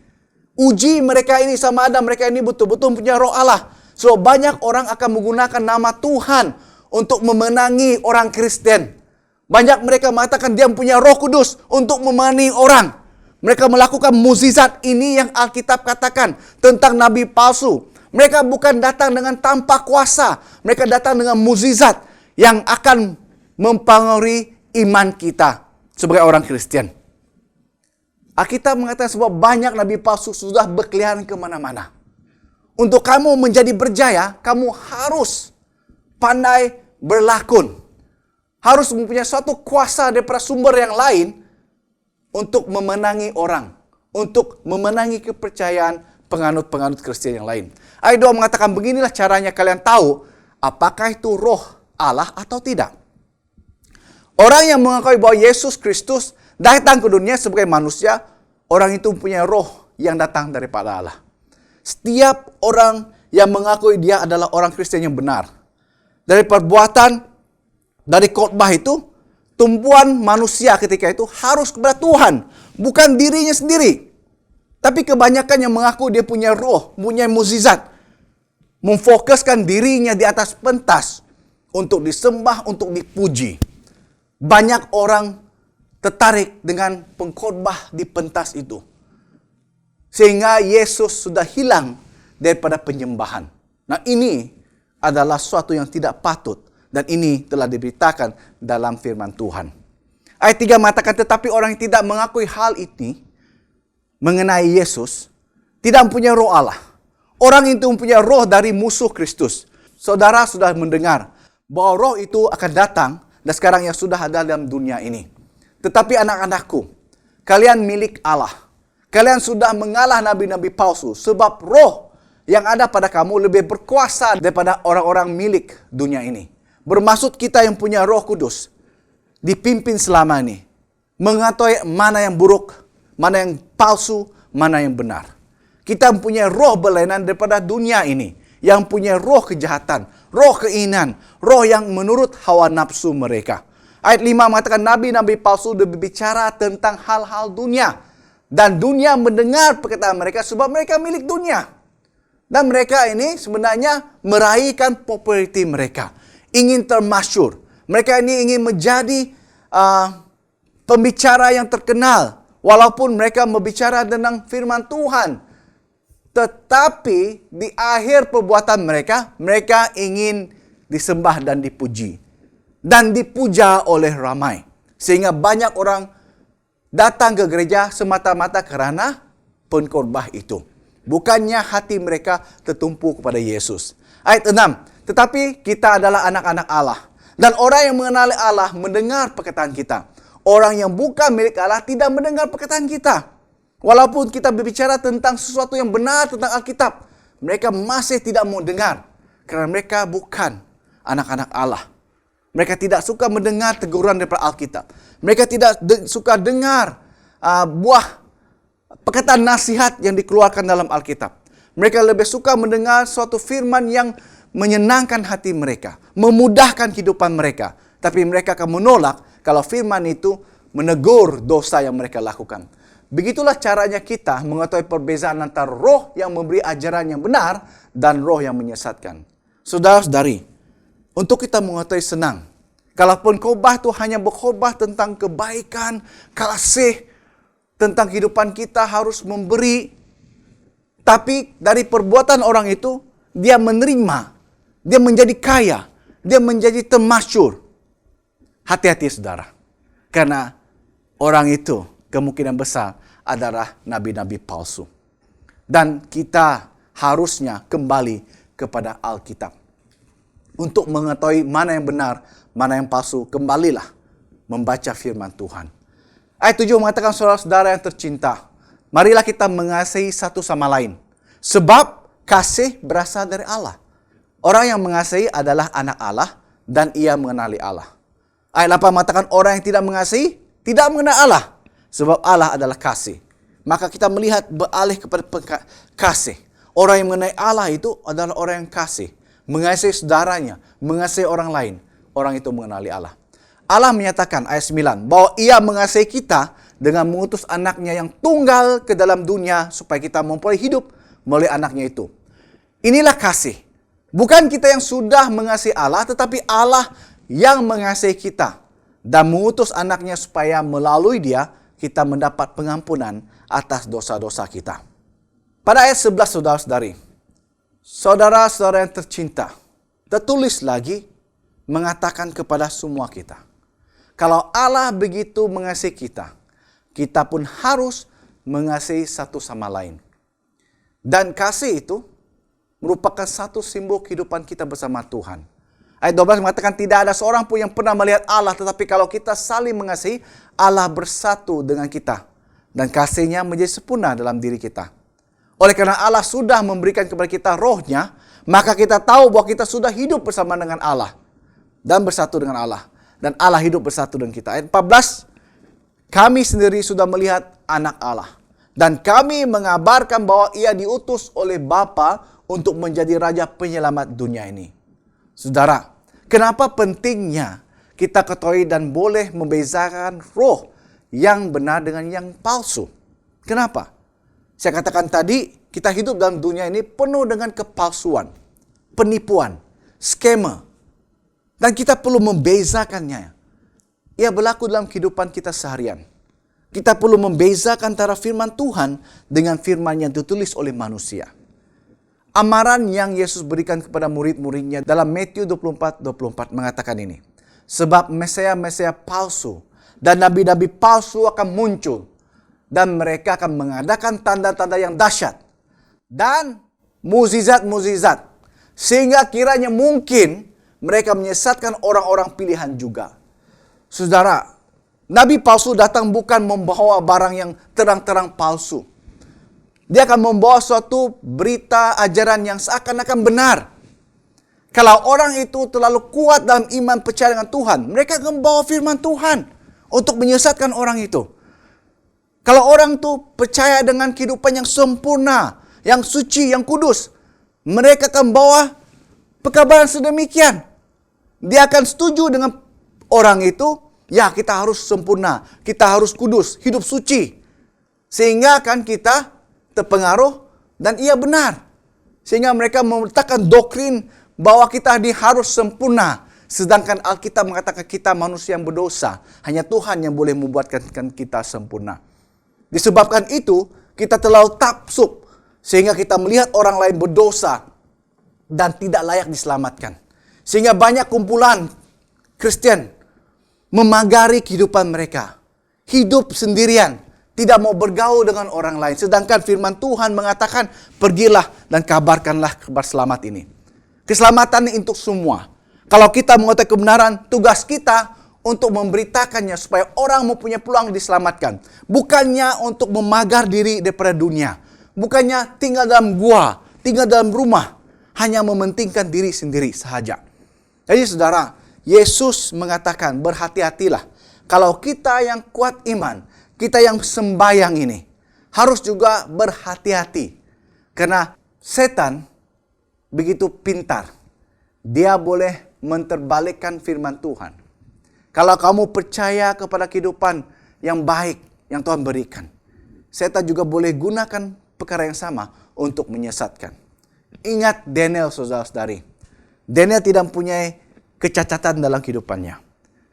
Uji mereka ini sama ada mereka ini betul-betul punya roh Allah. So banyak orang akan menggunakan nama Tuhan untuk memenangi orang Kristen. Banyak mereka mengatakan dia punya Roh Kudus untuk memenangi orang. Mereka melakukan mukjizat ini yang Alkitab katakan tentang nabi palsu. Mereka bukan datang dengan tanpa kuasa. Mereka datang dengan mukjizat yang akan mempengaruhi iman kita sebagai orang Kristen. Alkitab mengatakan sebab banyak nabi palsu sudah berkeliaran kemana-mana. Untuk kamu menjadi berjaya, kamu harus pandai berlakon. Harus mempunyai suatu kuasa daripada sumber yang lain untuk memenangi orang. Untuk memenangi kepercayaan penganut-penganut Kristen yang lain. Ayat 2 mengatakan beginilah caranya kalian tahu apakah itu roh Allah atau tidak. Orang yang mengakui bahwa Yesus Kristus datang ke dunia sebagai manusia, orang itu mempunyai roh yang datang daripada Allah. Setiap orang yang mengakui dia adalah orang Kristen yang benar. Dari perbuatan, dari khotbah itu, tumpuan manusia ketika itu harus kepada Tuhan, bukan dirinya sendiri. Tapi kebanyakan yang mengaku dia punya roh, punya mukjizat, memfokuskan dirinya di atas pentas untuk disembah, untuk dipuji. Banyak orang tertarik dengan pengkhotbah di pentas itu. Sehingga Yesus sudah hilang daripada penyembahan. Nah, ini adalah sesuatu yang tidak patut. Dan ini telah diberitakan dalam firman Tuhan. Ayat 3 mengatakan, tetapi orang yang tidak mengakui hal ini mengenai Yesus, tidak mempunyai roh Allah. Orang itu mempunyai roh dari musuh Kristus. Saudara sudah mendengar bahwa roh itu akan datang dan sekarang yang sudah ada dalam dunia ini. Tetapi anak-anakku, kalian milik Allah. Kalian sudah mengalah nabi-nabi palsu sebab roh yang ada pada kamu lebih berkuasa daripada orang-orang milik dunia ini. Bermaksud kita yang punya Roh Kudus dipimpin selama ini mengetahui mana yang buruk, mana yang palsu, mana yang benar. Kita mempunyai roh berlainan daripada dunia ini yang punya roh kejahatan, roh keinginan, roh yang menurut hawa nafsu mereka. Ayat 5 mengatakan nabi-nabi palsu berbicara tentang hal-hal dunia. Dan dunia mendengar perkataan mereka sebab mereka milik dunia. Dan mereka ini sebenarnya meraihkan populariti mereka. Ingin termasyur. Mereka ini ingin menjadi pembicara yang terkenal. Walaupun mereka berbicara tentang firman Tuhan. Tetapi di akhir perbuatan mereka, mereka ingin disembah dan dipuji. Dan dipuja oleh ramai. Sehingga banyak orang datang ke gereja semata-mata kerana pengkhotbah itu. Bukannya hati mereka tertumpu kepada Yesus. Ayat 6. Tetapi kita adalah anak-anak Allah. Dan orang yang mengenali Allah mendengar perkataan kita. Orang yang bukan milik Allah tidak mendengar perkataan kita. Walaupun kita berbicara tentang sesuatu yang benar tentang Alkitab. Mereka masih tidak mau dengar. Kerana mereka bukan anak-anak Allah. Mereka tidak suka mendengar teguran daripada Alkitab. Mereka tidak suka dengar buah perkataan nasihat yang dikeluarkan dalam Alkitab. Mereka lebih suka mendengar suatu firman yang menyenangkan hati mereka. Memudahkan kehidupan mereka. Tapi mereka akan menolak kalau firman itu menegur dosa yang mereka lakukan. Begitulah caranya kita mengetahui perbezaan antara roh yang memberi ajaran yang benar dan roh yang menyesatkan. Saudara-saudari, untuk kita mengetahui senang. Kalaupun khotbah itu hanya berkhotbah tentang kebaikan, kasih, tentang kehidupan kita harus memberi. Tapi dari perbuatan orang itu, dia menerima, dia menjadi kaya, dia menjadi termasyur. Hati-hati saudara. Karena orang itu kemungkinan besar adalah nabi-nabi palsu. Dan kita harusnya kembali kepada Alkitab. Untuk mengetahui mana yang benar, mana yang palsu, kembalilah membaca firman Tuhan. Ayat 7 mengatakan saudara-saudara yang tercinta, marilah kita mengasihi satu sama lain. Sebab kasih berasal dari Allah. Orang yang mengasihi adalah anak Allah dan ia mengenali Allah. Ayat 8 mengatakan orang yang tidak mengasihi, tidak mengenal Allah. Sebab Allah adalah kasih. Maka kita melihat beralih kepada kasih. Orang yang mengenai Allah itu adalah orang yang kasih. Mengasihi saudaranya, mengasihi orang lain. Orang itu mengenali Allah. Allah menyatakan ayat 9 bahwa ia mengasihi kita dengan mengutus anaknya yang tunggal ke dalam dunia supaya kita memperoleh hidup melalui anaknya itu. Inilah kasih. Bukan kita yang sudah mengasihi Allah, tetapi Allah yang mengasihi kita dan mengutus anaknya supaya melalui dia kita mendapat pengampunan atas dosa-dosa kita. Pada ayat 11 saudara-saudari, Saudara-saudara yang tercinta, tertulis lagi mengatakan kepada semua kita, kalau Allah begitu mengasihi kita, kita pun harus mengasihi satu sama lain. Dan kasih itu merupakan satu simbol kehidupan kita bersama Tuhan. Ayat 12 mengatakan tidak ada seorang pun yang pernah melihat Allah, tetapi kalau kita saling mengasihi, Allah bersatu dengan kita. Dan kasihnya menjadi sempurna dalam diri kita. Oleh karena Allah sudah memberikan kepada kita rohnya, maka kita tahu bahwa kita sudah hidup bersama dengan Allah. Dan bersatu dengan Allah. Dan Allah hidup bersatu dengan kita. Ayat 14, kami sendiri sudah melihat anak Allah. Dan kami mengabarkan bahwa ia diutus oleh Bapa untuk menjadi Raja Penyelamat dunia ini. Saudara, kenapa pentingnya kita ketahui dan boleh membezakan roh yang benar dengan yang palsu? Kenapa? Saya katakan tadi, kita hidup dalam dunia ini penuh dengan kepalsuan, penipuan, skema. Dan kita perlu membezakannya. Ia berlaku dalam kehidupan kita seharian. Kita perlu membezakan antara firman Tuhan dengan firman yang ditulis oleh manusia. Amaran yang Yesus berikan kepada murid-muridnya dalam Matius 24:24 mengatakan ini. Sebab Mesia-Mesia palsu dan nabi-nabi palsu akan muncul. Dan mereka akan mengadakan tanda-tanda yang dahsyat. Dan mukjizat-mukjizat. Sehingga kiranya mungkin mereka menyesatkan orang-orang pilihan juga. Saudara, nabi palsu datang bukan membawa barang yang terang-terang palsu. Dia akan membawa suatu berita ajaran yang seakan-akan benar. Kalau orang itu terlalu kuat dalam iman percaya dengan Tuhan, mereka akan membawa firman Tuhan untuk menyesatkan orang itu. Kalau orang itu percaya dengan kehidupan yang sempurna, yang suci, yang kudus, mereka akan membawa perkabaran sedemikian. Dia akan setuju dengan orang itu, ya kita harus sempurna, kita harus kudus, hidup suci. Sehingga akan kita terpengaruh dan ia benar. Sehingga mereka meletakkan doktrin bahwa kita harus sempurna. Sedangkan Alkitab mengatakan kita manusia yang berdosa. Hanya Tuhan yang boleh membuatkan kita sempurna. Disebabkan itu, kita terlalu taksub. Sehingga kita melihat orang lain berdosa dan tidak layak diselamatkan. Sehingga banyak kumpulan Kristen memagari kehidupan mereka. Hidup sendirian. Tidak mau bergaul dengan orang lain. Sedangkan firman Tuhan mengatakan, pergilah dan kabarkanlah kabar selamat ini. Keselamatan ini untuk semua. Kalau kita mengetahui kebenaran, tugas kita untuk memberitakannya supaya orang mempunyai peluang diselamatkan. Bukannya untuk memagar diri daripada dunia. Bukannya tinggal dalam gua, tinggal dalam rumah. Hanya mementingkan diri sendiri sahaja. Jadi saudara, Yesus mengatakan berhati-hatilah. Kalau kita yang kuat iman, kita yang sembahyang ini harus juga berhati-hati. Karena setan begitu pintar. Dia boleh menterbalikkan firman Tuhan. Kalau kamu percaya kepada kehidupan yang baik yang Tuhan berikan, setan juga boleh gunakan perkara yang sama untuk menyesatkan. Ingat Daniel, saudara-saudari. Daniel tidak mempunyai kecacatan dalam kehidupannya.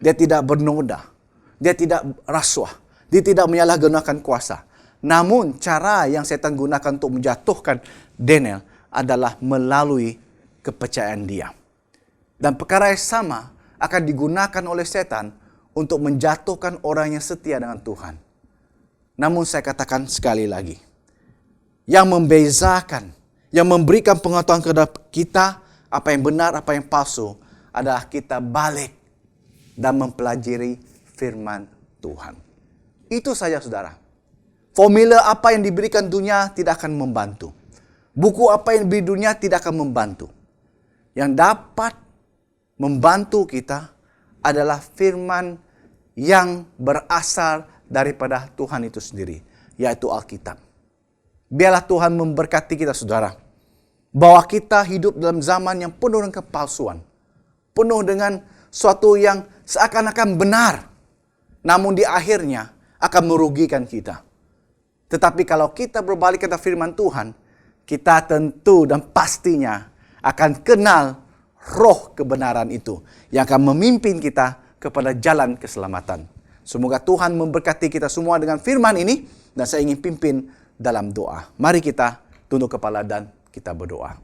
Dia tidak bernoda. Dia tidak rasuah. Dia tidak menyalahgunakan kuasa. Namun cara yang setan gunakan untuk menjatuhkan Daniel adalah melalui kepercayaan dia. Dan perkara yang sama akan digunakan oleh setan untuk menjatuhkan orang yang setia dengan Tuhan. Namun saya katakan sekali lagi. Yang membezakan, yang memberikan pengetahuan kepada kita, apa yang benar, apa yang palsu, adalah kita balik dan mempelajari firman Tuhan. Itu saja saudara. Formula apa yang diberikan dunia tidak akan membantu. Buku apa yang diberi dunia tidak akan membantu. Yang dapat membantu kita adalah firman yang berasal daripada Tuhan itu sendiri. Yaitu Alkitab. Biarlah Tuhan memberkati kita saudara. Bahwa kita hidup dalam zaman yang penuh dengan kepalsuan. Penuh dengan suatu yang seakan-akan benar. Namun di akhirnya akan merugikan kita. Tetapi kalau kita berbalik kepada firman Tuhan, kita tentu dan pastinya akan kenal roh kebenaran itu yang akan memimpin kita kepada jalan keselamatan. Semoga Tuhan memberkati kita semua dengan firman ini dan saya ingin pimpin dalam doa. Mari kita tunduk kepala dan kita berdoa.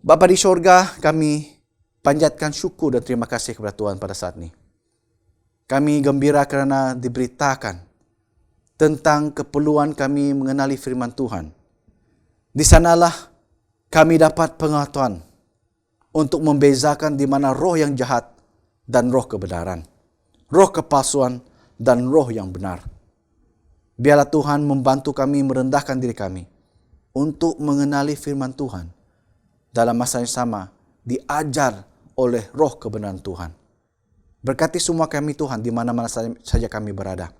Bapa di sorga, kami panjatkan syukur dan terima kasih kepada Tuhan pada saat ini. Kami gembira kerana diberitakan tentang keperluan kami mengenali firman Tuhan. Di sanalah kami dapat pengetahuan untuk membezakan di mana roh yang jahat dan roh kebenaran, roh kepalsuan dan roh yang benar. Biarlah Tuhan membantu kami merendahkan diri kami untuk mengenali firman Tuhan. Dalam masa yang sama, diajar oleh roh kebenaran Tuhan. Berkati semua kami Tuhan di mana-mana saja kami berada.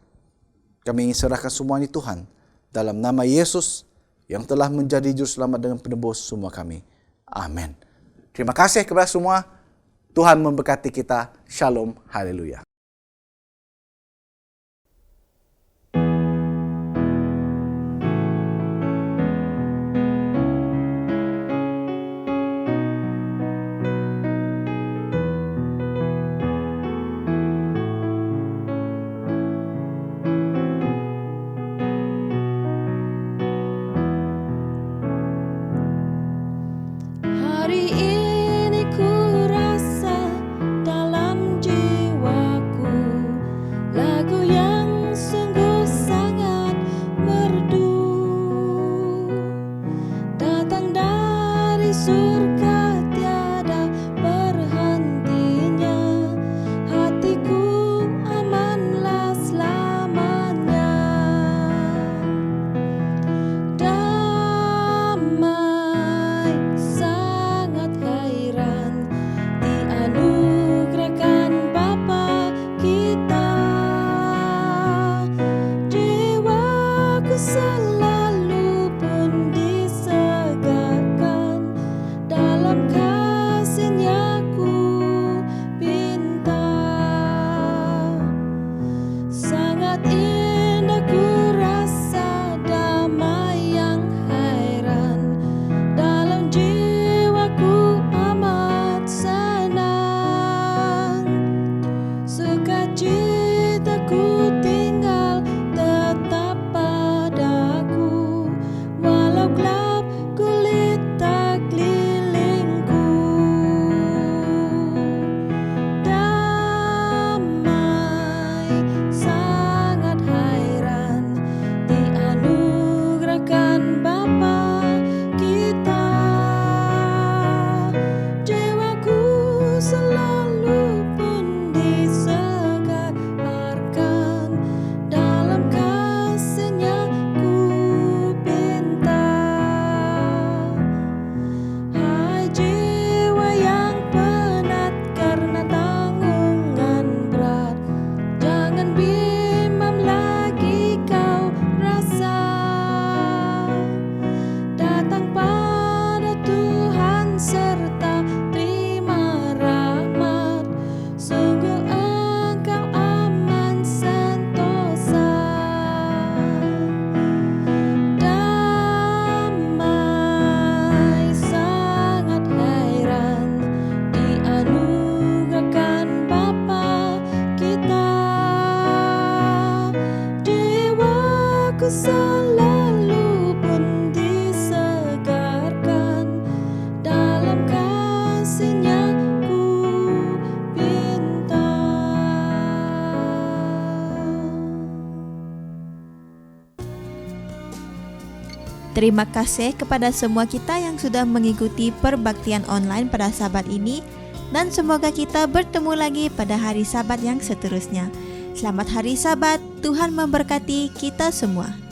Kami ingin serahkan semua ini Tuhan dalam nama Yesus yang telah menjadi juru selamat dengan penebus semua kami. Amin. Terima kasih kepada semua. Tuhan memberkati kita. Shalom. Haleluya. Hari ini ku rasa dalam jiwaku lagu yang sungguh sangat merdu, datang dari surga tiada berhentinya, hatiku amanlah selamanya. Damai sangat hairan dianugerahkan Bapa kita. Jiwaku selalu pun disegarkan, dalam kasih-Nya ku pinta. Sangat indah ku rasa damai yang hairan, dalam jiwaku amat senang. Sukacitaku tinggal tetap padaku, walau gelap gulita kelilingku. Damai sangat hairan dianugerahkan Bapa kita. Jiwaku selalu pun disegarkan, dalam kasih-Nya ku pinta. Hai jiwa yang penat karena tanggungan berat, jangan bimbang lagi kau rasa. Datang pada Tuhan serta terima rahmat, sungguh engkau aman sentosa. Damai sangat hairan dianugerahkan Bapa kita. Jiwaku selalu pun disegarkan, dalam kasih-Nya ku pinta. Terima kasih kepada semua kita yang sudah mengikuti perbaktian online pada Sabat ini, dan semoga kita bertemu lagi pada hari Sabat yang seterusnya. Selamat hari Sabat, Tuhan memberkati kita semua.